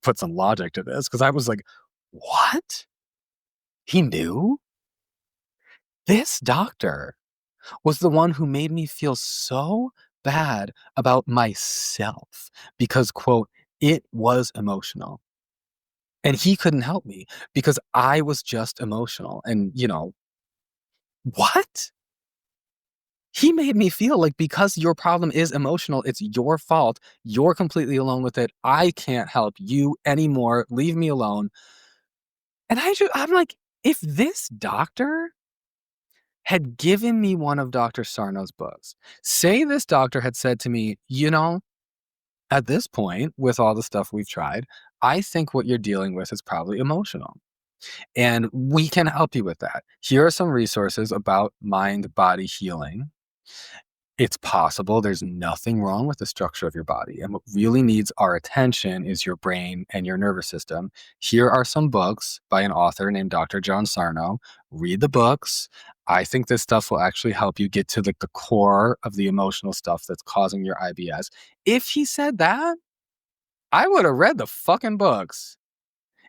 put some logic to this. Because I was like, what? He knew? This doctor was the one who made me feel so bad about myself because, quote, it was emotional. And he couldn't help me because I was just emotional. And, what? He made me feel like because your problem is emotional, it's your fault. You're completely alone with it. I can't help you anymore. Leave me alone. And I'm like, if this doctor had given me one of Dr. Sarno's books, say this doctor had said to me, at this point, with all the stuff we've tried, I think what you're dealing with is probably emotional. And we can help you with that. Here are some resources about mind body healing. It's possible there's nothing wrong with the structure of your body. And what really needs our attention is your brain and your nervous system. Here are some books by an author named Dr. John Sarno. Read the books. I think this stuff will actually help you get to the core of the emotional stuff that's causing your IBS. If he said that, I would have read the fucking books.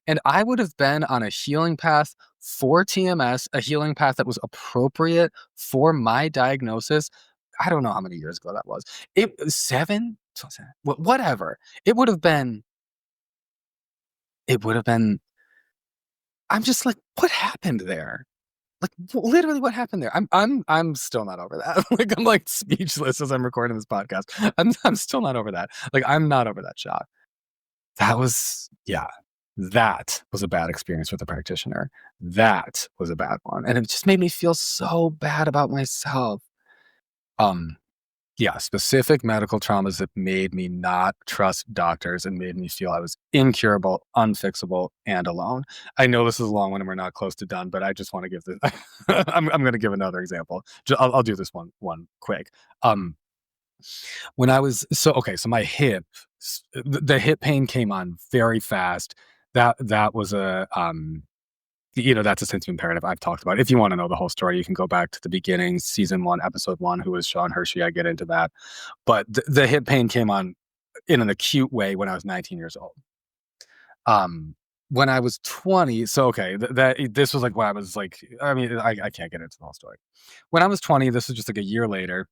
And I would have been on a healing path for TMS, a healing path that was appropriate for my diagnosis. I don't know how many years ago that was. It was 7, whatever. It would have been, I'm just like, what happened there? Like literally what happened there? I'm still not over that. Like I'm like speechless as I'm recording this podcast. I'm still not over that. Like I'm not over that shock. That was a bad experience with a practitioner. That was a bad one. And it just made me feel so bad about myself. Specific medical traumas that made me not trust doctors and made me feel I was incurable, unfixable, and alone. I know this is a long one and we're not close to done, but I just want to give this. I'm going to give another example. I'll do this one quick. When I was so my hip, the hip pain came on very fast. That was a that's a sense of imperative I've talked about. If you want to know the whole story, you can go back to the beginning, season 1, episode 1, who was Sean Hershey. I get into that. But the hip pain came on in an acute way when I was 19 years old. When I was 20, this was like when I was like, I mean, I can't get into the whole story. When I was 20, this was just like a year later.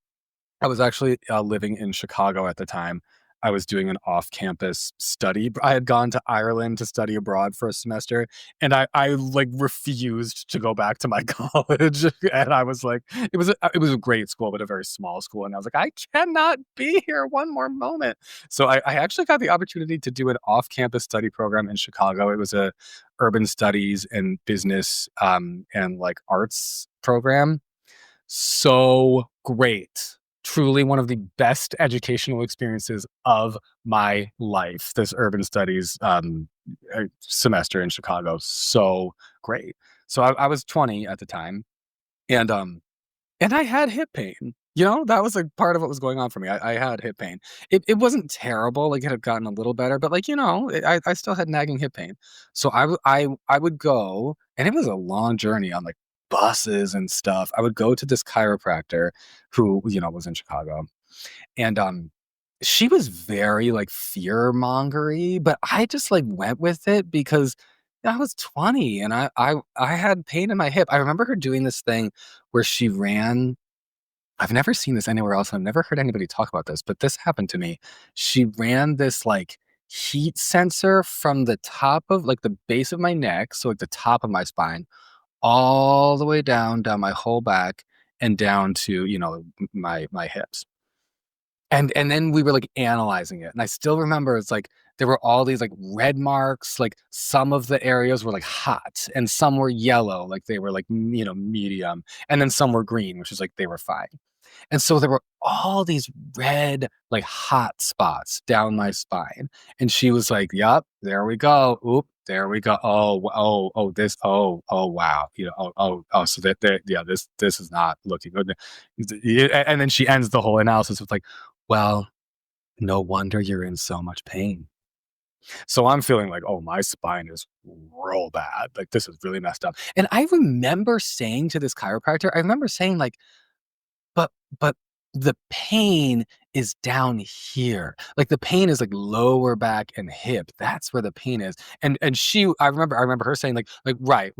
I was actually living in Chicago at the time. I was doing an off-campus study. I had gone to Ireland to study abroad for a semester, and I like refused to go back to my college. And I was like, it was a great school, but a very small school. And I was like, I cannot be here one more moment. So I actually got the opportunity to do an off-campus study program in Chicago. It was a urban studies and business and like arts program. So great. Truly one of the best educational experiences of my life. This urban studies semester in Chicago. So great. So I was 20 at the time, and I had hip pain. That was like part of what was going on for me. I had hip pain. It wasn't terrible. Like it had gotten a little better, but like, I still had nagging hip pain. So I would go, and it was a long journey on like buses and stuff. I would go to this chiropractor who, was in Chicago. And she was very like fear mongery, but I just like went with it because I was 20 and I had pain in my hip. I remember her doing this thing where she ran. I've never seen this anywhere else. I've never heard anybody talk about this, but this happened to me. She ran this like heat sensor from the top of like the base of my neck, so like the top of my spine, all the way down my whole back and down to, my hips. And then we were like analyzing it. And I still remember it's like there were all these like red marks, like some of the areas were like hot and some were yellow, like they were like, medium. And then some were green, which is like they were fine. And so there were all these red, like hot spots down my spine. And she was like, "Yup, there we go. Oop, there we go. Wow. So yeah, this is not looking good." And then she ends the whole analysis with like, "Well, no wonder you're in so much pain." So I'm feeling like, oh, my spine is real bad. Like this is really messed up. And I remember saying to this chiropractor, like, but the pain is down here. Like the pain is like lower back and hip. That's where the pain is. And she, I remember her saying like right.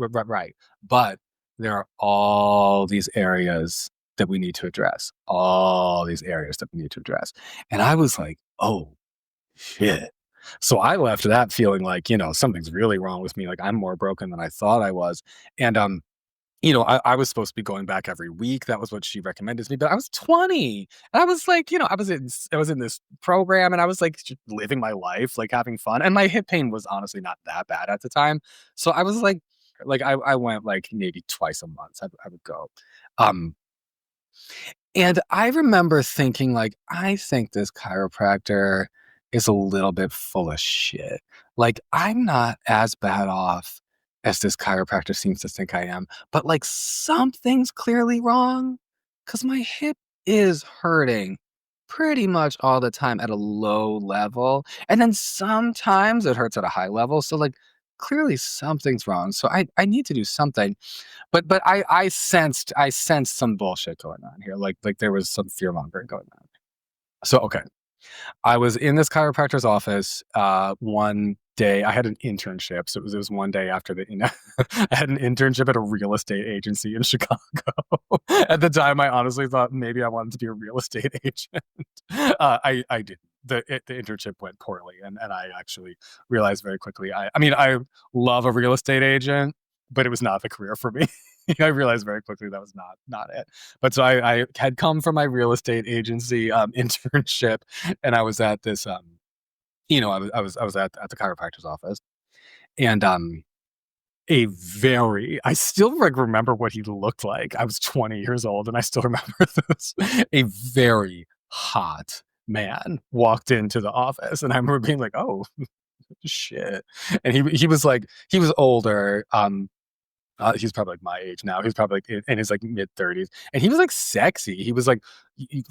But there are all these areas that we need to address. All these areas that we need to address. And I was like, oh shit. So I left that feeling like, something's really wrong with me. Like I'm more broken than I thought I was. And I was supposed to be going back every week. That was what she recommended to me, but I was 20 and I was like, I was in this program and I was like just living my life, like having fun. And my hip pain was honestly not that bad at the time. So I was like I went like maybe twice a month. I would go. Um, and I remember thinking like, I think this chiropractor is a little bit full of shit. Like I'm not as bad off as this chiropractor seems to think I am, but like something's clearly wrong because my hip is hurting pretty much all the time at a low level. And then sometimes it hurts at a high level. So like clearly something's wrong. So I need to do something. But I sensed some bullshit going on here. Like there was some fear mongering going on. So okay. I was in this chiropractor's office one day. I had an internship. So it was one day after I had an internship at a real estate agency in Chicago. At the time, I honestly thought maybe I wanted to be a real estate agent. I didn't. The internship went poorly, and I actually realized very quickly. I mean, I love a real estate agent, but it was not the career for me. I realized very quickly that was not it. But so I had come from my real estate agency internship, and I was at this I was at the chiropractor's office, and I still like remember what he looked like. I was 20 years old, and I still remember this. A very hot man walked into the office, and I remember being like, "Oh shit!" And he was older. He's probably like my age now. He's probably like in his like mid-30s, and he was like sexy. He was like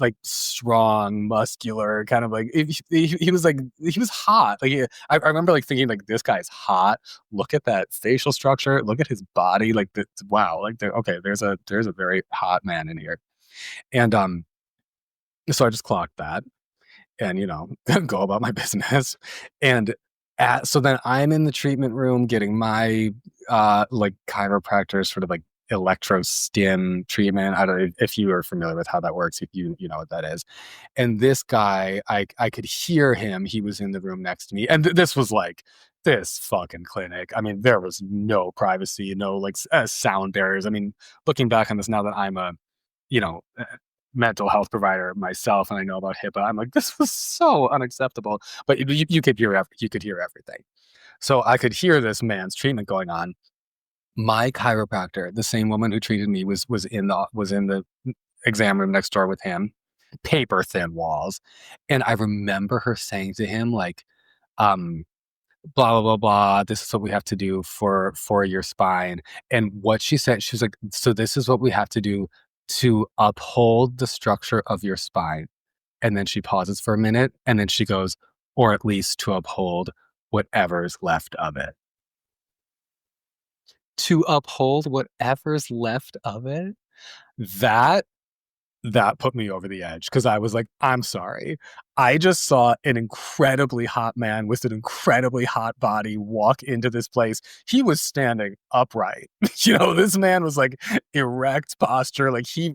like strong, muscular, kind of like he was like he was hot. Like I remember like thinking like this guy's hot. Look at that facial structure. Look at his body. Like wow. Like okay, there's a very hot man in here, and so I just clocked that and go about my business. And so then I'm in the treatment room getting my like chiropractor sort of like electro stim treatment. I don't know if you are familiar with how that works, if you know what that is. And this guy, I could hear him. He was in the room next to me, and this was like this fucking clinic. I mean, there was no privacy, no like sound barriers. I mean, looking back on this now that I'm a you know mental health provider myself and I know about HIPAA, I'm like, this was so unacceptable. But you could hear everything. So I could hear this man's treatment going on. My chiropractor, the same woman who treated me, was in the exam room next door with him, paper thin walls. And I remember her saying to him, like, um, blah blah blah blah. This is what we have to do for your spine. And what she said, she was like, so this is what we have to do to uphold the structure of your spine. And then she pauses for a minute, and then she goes, or at least to uphold whatever's left of it. To uphold whatever's left of it. That that put me over the edge because I was like, I'm sorry. I just saw an incredibly hot man with an incredibly hot body walk into this place. He was standing upright. This man was like erect posture. Like he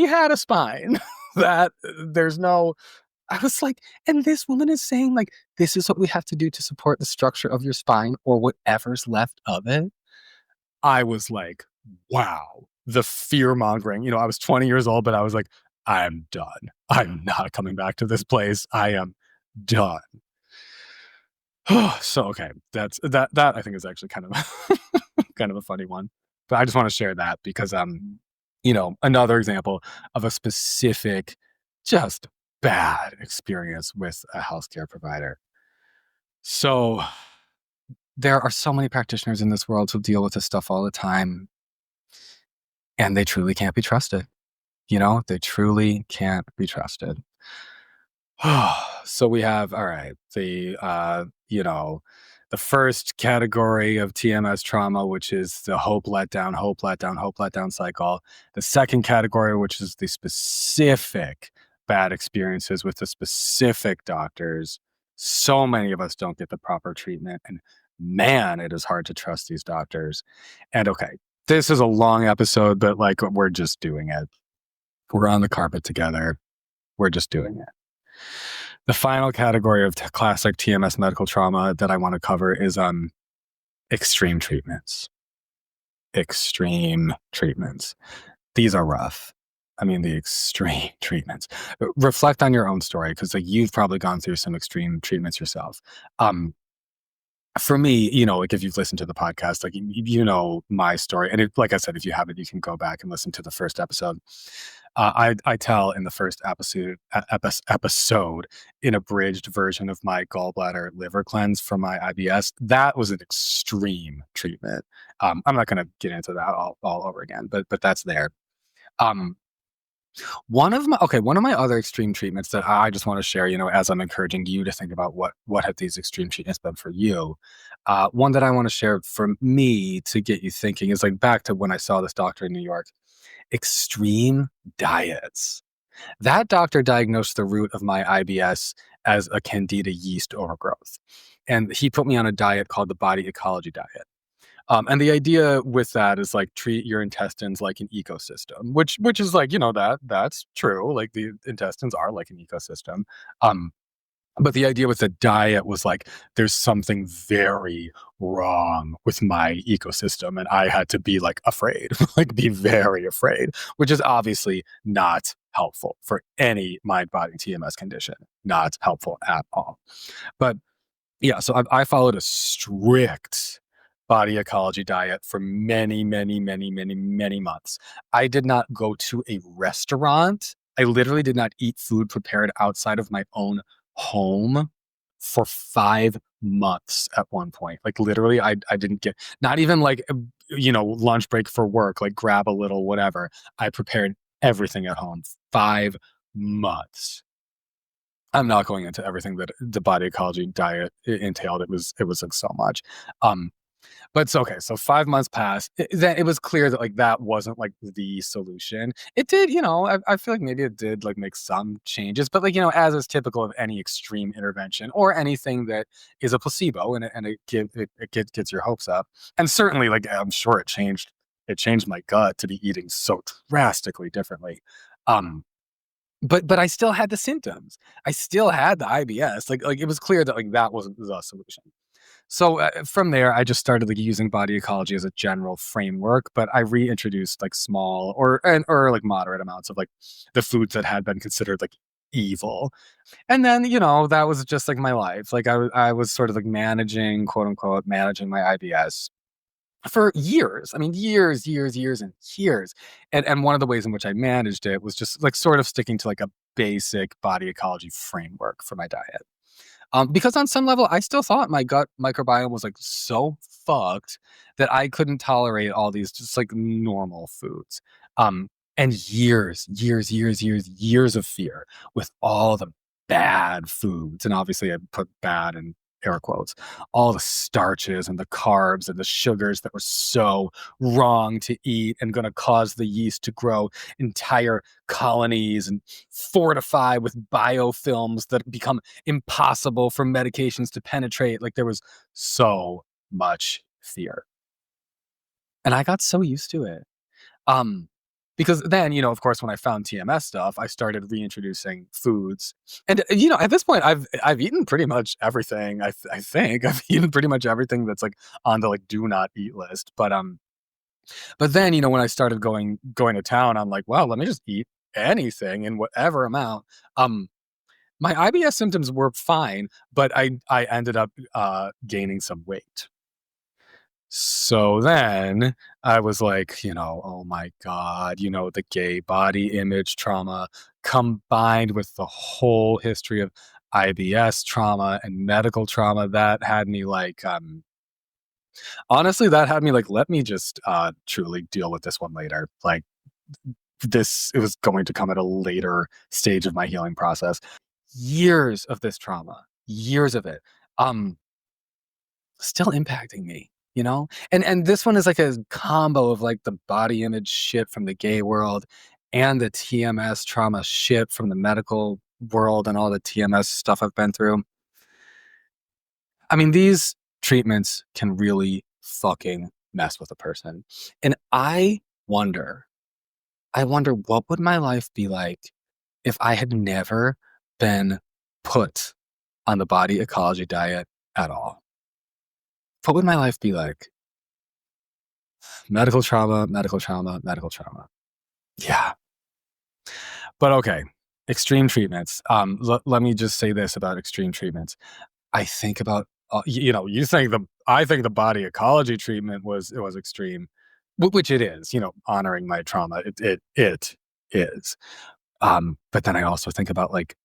had a spine that there's no I was like, and this woman is saying, like, this is what we have to do to support the structure of your spine or whatever's left of it. I was like, wow, the fear mongering. You know, I was 20 years old, but I was like, I'm done. I'm not coming back to this place. I am done. So okay, that I think is actually kind of kind of a funny one. But I just want to share that because you know, another example of a specific just bad experience with a healthcare provider. So there are so many practitioners in this world who deal with this stuff all the time, and they truly can't be trusted. You know, they truly can't be trusted. So we have, all right, you know, the first category of TMS trauma, which is the hope, letdown, hope, letdown, hope, letdown cycle. The second category, which is the specific bad experiences with the specific doctors. So many of us don't get the proper treatment, and man, it is hard to trust these doctors. And okay, this is a long episode, but like we're just doing it. We're on the carpet together. We're just doing it. The final category of classic TMS medical trauma that I want to cover is extreme treatments. Extreme treatments. These are rough. I mean, the extreme treatments. Reflect on your own story because like you've probably gone through some extreme treatments yourself. For me, you know, like if you've listened to the podcast, like you know my story, and like I said, if you haven't, you can go back and listen to the first episode. I tell in the first episode an abridged version of my gallbladder liver cleanse for my IBS. That was an extreme treatment. I'm not going to get into that all over again, but that's there. Um, one of my other extreme treatments that I just want to share, you know, as I'm encouraging you to think about what have these extreme treatments been for you. One that I want to share for me to get you thinking is like back to when I saw this doctor in New York. Extreme diets. That doctor diagnosed the root of my IBS as a candida yeast overgrowth. And he put me on a diet called the body ecology diet. And the idea with that is like treat your intestines like an ecosystem, which is like, you know, that's true. Like the intestines are like an ecosystem. But the idea with the diet was like, there's something very wrong with my ecosystem. And I had to be like afraid, like be very afraid, which is obviously not helpful for any mind body TMS condition. Not helpful at all. But yeah, so I followed a strict body ecology diet for many, many, many, many, many months. I did not go to a restaurant. I literally did not eat food prepared outside of my own home for 5 months at one point. Like literally, I didn't get, not even like, you know, lunch break for work, like grab a little, whatever. I prepared everything at home. 5 months. I'm not going into everything that the body ecology diet entailed. It was like so much. But it's okay. So 5 months passed. Then it was clear that like that wasn't like the solution. It did, you know, I feel like maybe it did like make some changes, but like, you know, as is typical of any extreme intervention or anything that is a placebo and it gets your hopes up. And certainly like I'm sure it changed my gut to be eating so drastically differently. But I still had the symptoms. I still had the IBS. Like it was clear that like that wasn't the solution. So from there, I just started like using body ecology as a general framework, but I reintroduced like small or like moderate amounts of like the foods that had been considered like evil. And then, you know, that was just like my life. Like I was sort of like managing, quote unquote, managing my IBS for years. I mean, years, years, years, and years. And one of the ways in which I managed it was just like sort of sticking to like a basic body ecology framework for my diet. Because on some level, I still thought my gut microbiome was like so fucked that I couldn't tolerate all these just like normal foods. And years of fear with all the bad foods. And obviously, I put bad in air quotes, all the starches and the carbs and the sugars that were so wrong to eat and going to cause the yeast to grow entire colonies and fortify with biofilms that become impossible for medications to penetrate. Like there was so much fear. And I got so used to it. because then, of course, when I found TMS stuff, I started reintroducing foods. And, at this point, I've eaten pretty much everything. I think I've eaten pretty much everything that's like on the like do not eat list. But then, when I started going to town, I'm like, well, let me just eat anything in whatever amount. My IBS symptoms were fine, but I ended up gaining some weight. So then I was like, oh my God, the gay body image trauma combined with the whole history of IBS trauma and medical trauma that had me like, honestly, that had me like, let me just truly deal with this one later. Like it was going to come at a later stage of my healing process. Years of this trauma, years of it. Still impacting me, and this one is like a combo of like the body image shit from the gay world and the TMS trauma shit from the medical world and all the TMS stuff I've been through. I mean, these treatments can really fucking mess with a person. And I wonder what would my life be like if I had never been put on the body ecology diet at all. What would my life be like? Medical trauma, medical trauma, medical trauma. Yeah. But okay, extreme treatments. Let me just say this about extreme treatments. I think about, I think the body ecology treatment was extreme, which it is, honoring my trauma. It is. But then I also think about like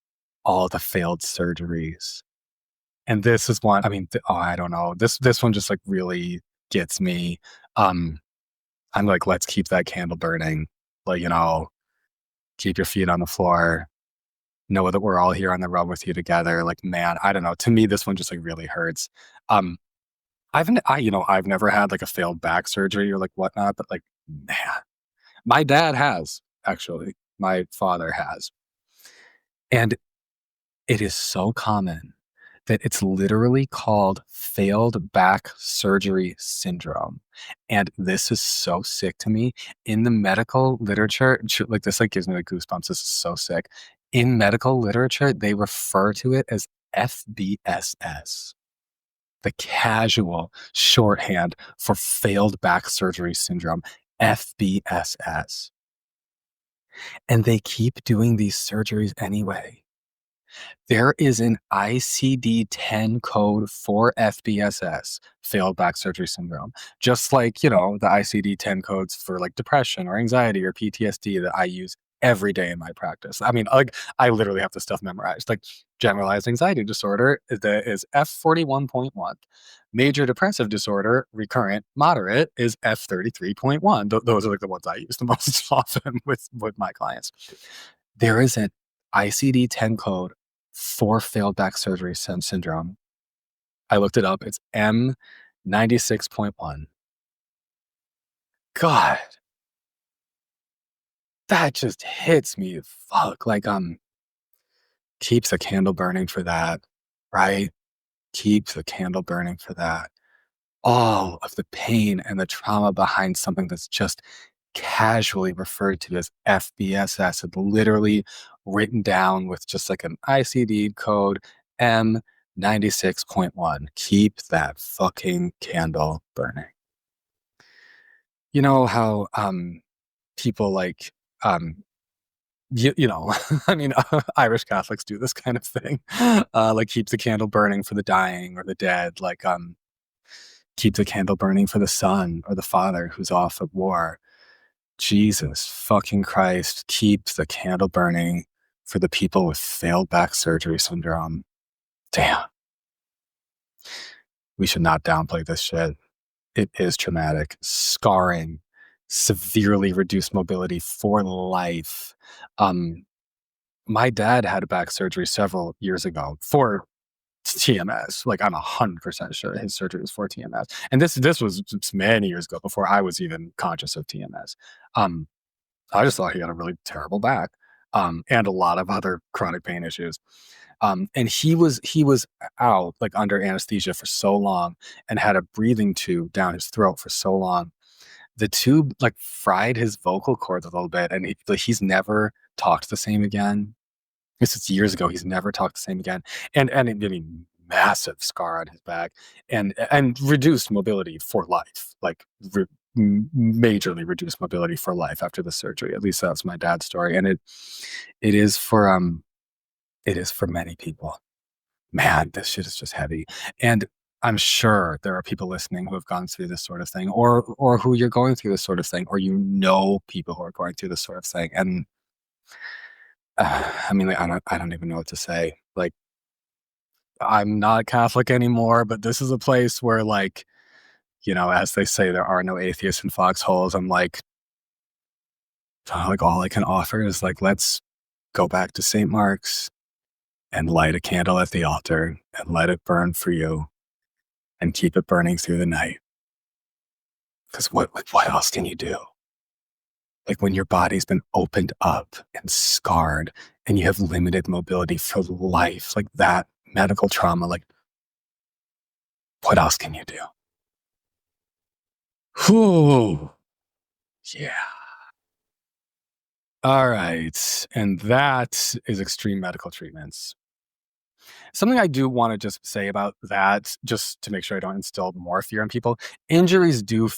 all the failed surgeries. And this is one, I mean, I don't know. This one just like really gets me. I'm like, let's keep that candle burning. Like, keep your feet on the floor. Know that we're all here on the road with you together. Like, man, I don't know. To me, this one just like really hurts. I've never had like a failed back surgery or like whatnot, but like, man, my dad has actually. My father has. And it is so common that it's literally called failed back surgery syndrome. And this is so sick to me. In the medical literature, like this like gives me like goosebumps. This is so sick. In medical literature, they refer to it as FBSS, the casual shorthand for failed back surgery syndrome, FBSS. And they keep doing these surgeries anyway. There is an ICD-10 code for FBSS, failed back surgery syndrome, just like, the ICD-10 codes for like depression or anxiety or PTSD that I use every day in my practice. I mean, like I literally have this stuff memorized. Like generalized anxiety disorder is F41.1. Major depressive disorder, recurrent, moderate is F33.1. Those are like the ones I use the most often with my clients. There is an ICD-10 code for failed back surgery syndrome. I looked it up. It's M96.1. God, that just hits me. Fuck. Like, keeps the candle burning for that, right? Keeps the candle burning for that. All of the pain and the trauma behind something that's just casually referred to as FBSS and literally written down with just like an ICD code M96.1. Keep that fucking candle burning. You know how people like I mean, Irish Catholics do this kind of thing, like keep the candle burning for the dying or the dead, like keep the candle burning for the son or the father who's off at war. Jesus fucking Christ, keep the candle burning for the people with failed back surgery syndrome. Damn. We should not downplay this shit. It is traumatic, scarring, severely reduced mobility for life. My dad had back surgery several years ago for TMS. Like I'm 100% sure his surgery was for TMS. And this was many years ago before I was even conscious of TMS. I just thought he had a really terrible back, and a lot of other chronic pain issues. And he was out like under anesthesia for so long and had a breathing tube down his throat for so long the tube like fried his vocal cords a little bit, and he's never talked the same again. This is years ago. He's never talked the same again, and I mean, massive scar on his back, and reduced mobility for life, like majorly reduced mobility for life after the surgery. At least that's my dad's story, and it is for many people. Man, this shit is just heavy, and I'm sure there are people listening who have gone through this sort of thing, or who you're going through this sort of thing, or people who are going through this sort of thing, and I mean, like, I don't even know what to say. Like, I'm not Catholic anymore, but this is a place where, like, as they say, there are no atheists in foxholes. I'm like all I can offer is like, let's go back to St. Mark's and light a candle at the altar and let it burn for you and keep it burning through the night. Because what else can you do? Like, when your body's been opened up and scarred and you have limited mobility for life, like that medical trauma, like, what else can you do? Whew. Yeah. All right. And that is extreme medical treatments. Something I do want to just say about that, just to make sure I don't instill more fear in people, injuries do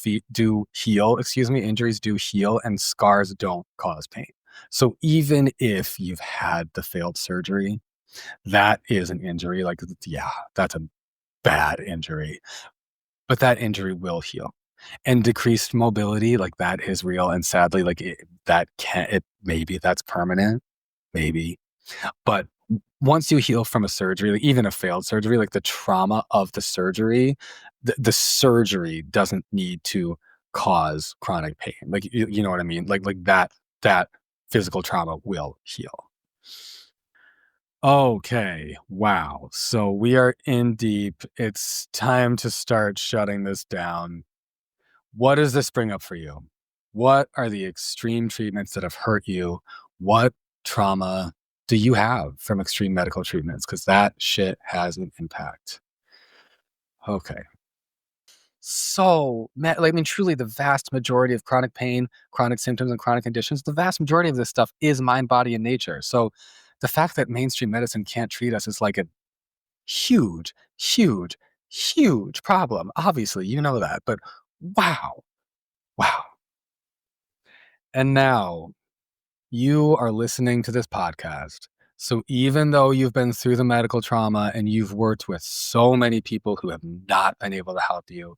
heal, injuries do heal, and scars don't cause pain. So even if you've had the failed surgery, that is an injury. Like, yeah, that's a bad injury, but that injury will heal. And decreased mobility, like, that is real. And sadly, like, maybe that's permanent, maybe. But once you heal from a surgery, like even a failed surgery, like the trauma of the surgery, the surgery doesn't need to cause chronic pain. Like, you know what I mean? Like that physical trauma will heal. Okay. Wow. So we are in deep. It's time to start shutting this down. What does this bring up for you? What are the extreme treatments that have hurt you? What trauma do you have from extreme medical treatments? Because that shit has an impact. Okay. So, I mean, truly, the vast majority of chronic pain, chronic symptoms, and chronic conditions, the vast majority of this stuff is mind, body, and nature. So, the fact that mainstream medicine can't treat us is like a huge, huge, huge problem. Obviously, you know that, but wow. Wow. And now you are listening to this podcast. So even though you've been through the medical trauma and you've worked with so many people who have not been able to help you,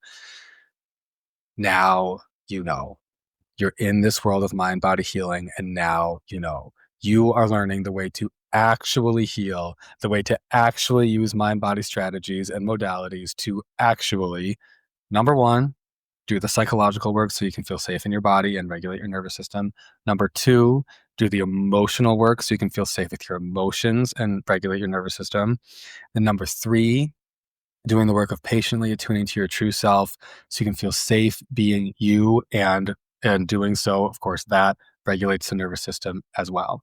now you're in this world of mind body healing, and now you are learning the way to actually heal, the way to actually use mind body strategies and modalities to actually, number one, do the psychological work so you can feel safe in your body and regulate your nervous system. Number two, do the emotional work so you can feel safe with your emotions and regulate your nervous system. And number three, doing the work of patiently attuning to your true self so you can feel safe being you, and doing so, of course, that regulates the nervous system as well.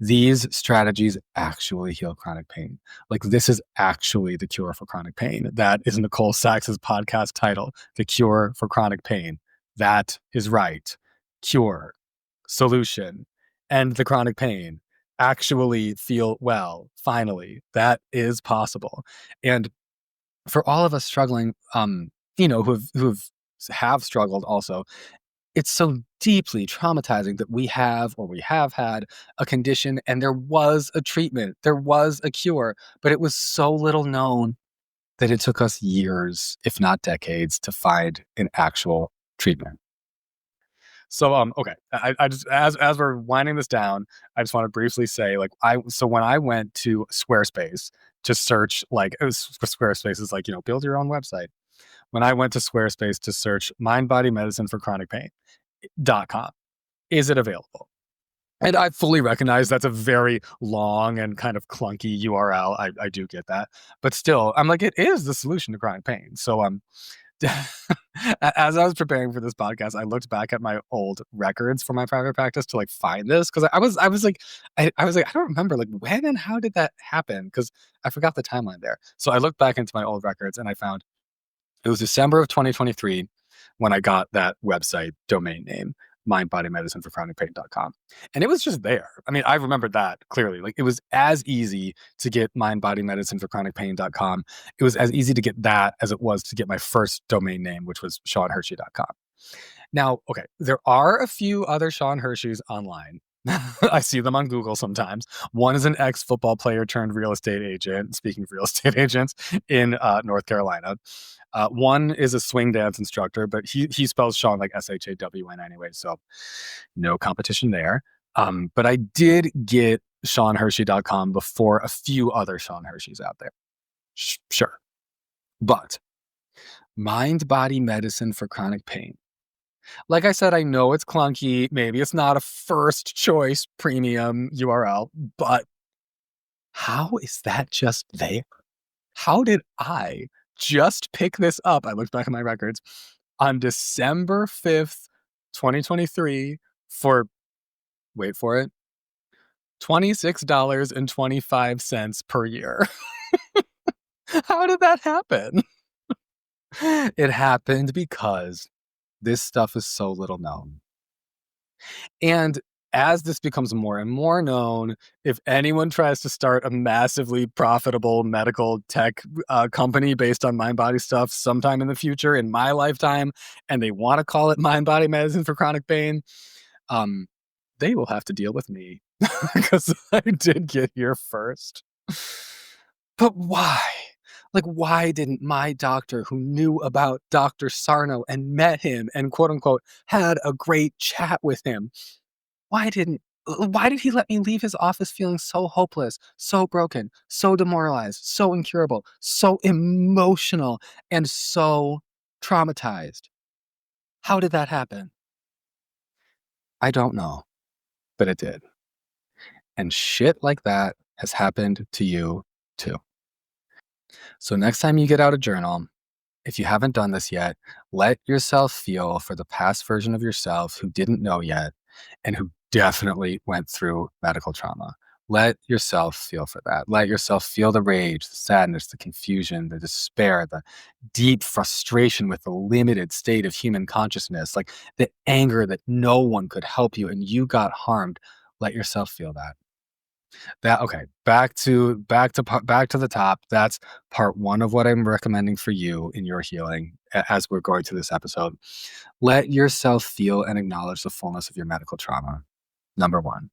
These strategies actually heal chronic pain. Like, this is actually the cure for chronic pain. That is Nicole Sachs's podcast title, The Cure for Chronic Pain. That is right. Cure, solution, end the chronic pain, actually feel well, finally. That is possible. And for all of us struggling, who have struggled also, it's so deeply traumatizing that we have had a condition and there was a treatment, there was a cure, but it was so little known that it took us years, if not decades, to find an actual treatment. So, okay, I just, as we're winding this down, I just want to briefly say, like, when I went to Squarespace to search, like, Squarespace is like, build your own website. When I went to Squarespace to search Mindbody Medicine for chronic pain.com, is it available? And I fully recognize that's a very long and kind of clunky URL. I do get that. But still, I'm like, it is the solution to chronic pain. So as I was preparing for this podcast, I looked back at my old records for my private practice to like find this, because I was like, I don't remember, like, when and how did that happen, because I forgot the timeline there. So I looked back into my old records and I found it was December of 2023. when I got that website domain name, mindbodymedicineforchronicpain.com. And it was just there. I mean, I remembered that clearly. Like, it was as easy to get mindbodymedicineforchronicpain.com. It was as easy to get that as it was to get my first domain name, which was seanhershey.com. Now, okay, there are a few other Sean Hersheys online. I see them on Google sometimes. One is an ex-football player turned real estate agent, speaking of real estate agents, in North Carolina. One is a swing dance instructor, but he spells Sean like S-H-A-W-N anyway, so no competition there. But I did get SeanHershey.com before a few other Sean Hersheys out there. Sure. But Mindbody Medicine for Chronic Pain. Like I said, I know it's clunky. Maybe it's not a first choice premium URL, but how is that just there? How did I just pick this up? I looked back at my records on December 5th, 2023 for, wait for it, $26.25 per year. How did that happen? It happened because this stuff is so little known. And as this becomes more and more known, if anyone tries to start a massively profitable medical tech company based on mind-body stuff sometime in the future, in my lifetime, and they want to call it Mind-Body Medicine for Chronic Pain, they will have to deal with me because I did get here first. But why? Like, why didn't my doctor, who knew about Dr. Sarno and met him and quote unquote had a great chat with him, why did he let me leave his office feeling so hopeless, so broken, so demoralized, so incurable, so emotional, and so traumatized? How did that happen? I don't know, but it did. And shit like that has happened to you too. So next time you get out a journal, if you haven't done this yet, let yourself feel for the past version of yourself who didn't know yet and who definitely went through medical trauma. Let yourself feel for that. Let yourself feel the rage, the sadness, the confusion, the despair, the deep frustration with the limited state of human consciousness, like the anger that no one could help you and you got harmed. Let yourself feel that. Okay, back to the top. That's part one of what I'm recommending for you in your healing as we're going through this episode. Let yourself feel and acknowledge the fullness of your medical trauma. Number one.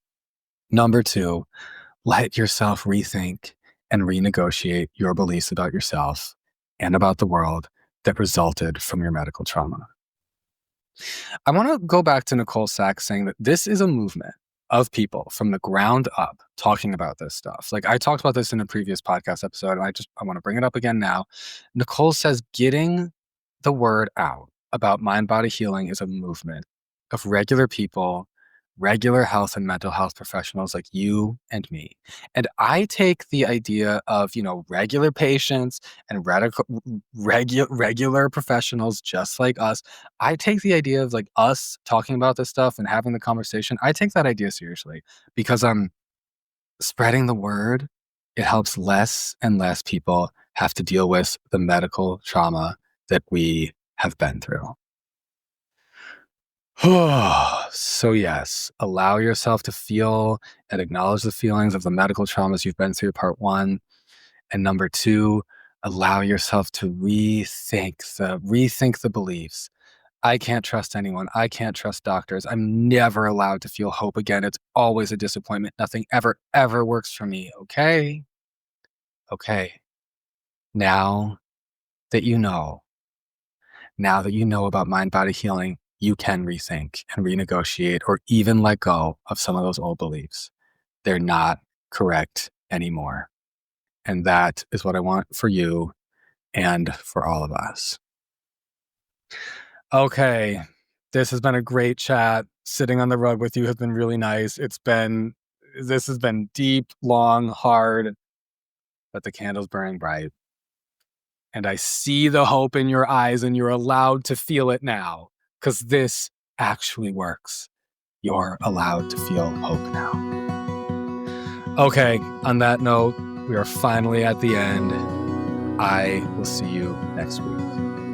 Number two, let yourself rethink and renegotiate your beliefs about yourself and about the world that resulted from your medical trauma. I want to go back to Nicole Sachs saying that this is a movement of people from the ground up talking about this stuff. Like, I talked about this in a previous podcast episode, and I want to bring it up again now. Nicole says getting the word out about mind-body healing is a movement of regular people, regular health and mental health professionals like you and me. And I take the idea of, regular patients and regular professionals just like us. I take the idea of like us talking about this stuff and having the conversation. I take that idea seriously because spreading the word, it helps less and less people have to deal with the medical trauma that we have been through. So yes, allow yourself to feel and acknowledge the feelings of the medical traumas you've been through, part one. And number two, allow yourself to rethink the beliefs. I can't trust anyone. I can't trust doctors. I'm never allowed to feel hope again. It's always a disappointment. Nothing ever works for me. Okay. Now that you know about mind-body healing, you can rethink and renegotiate or even let go of some of those old beliefs. They're not correct anymore. And that is what I want for you and for all of us. Okay, this has been a great chat. Sitting on the rug with you has been really nice. This has been deep, long, hard, but the candle's burning bright. And I see the hope in your eyes, and you're allowed to feel it now. Because this actually works. You're allowed to feel hope now. Okay, on that note, we are finally at the end. I will see you next week.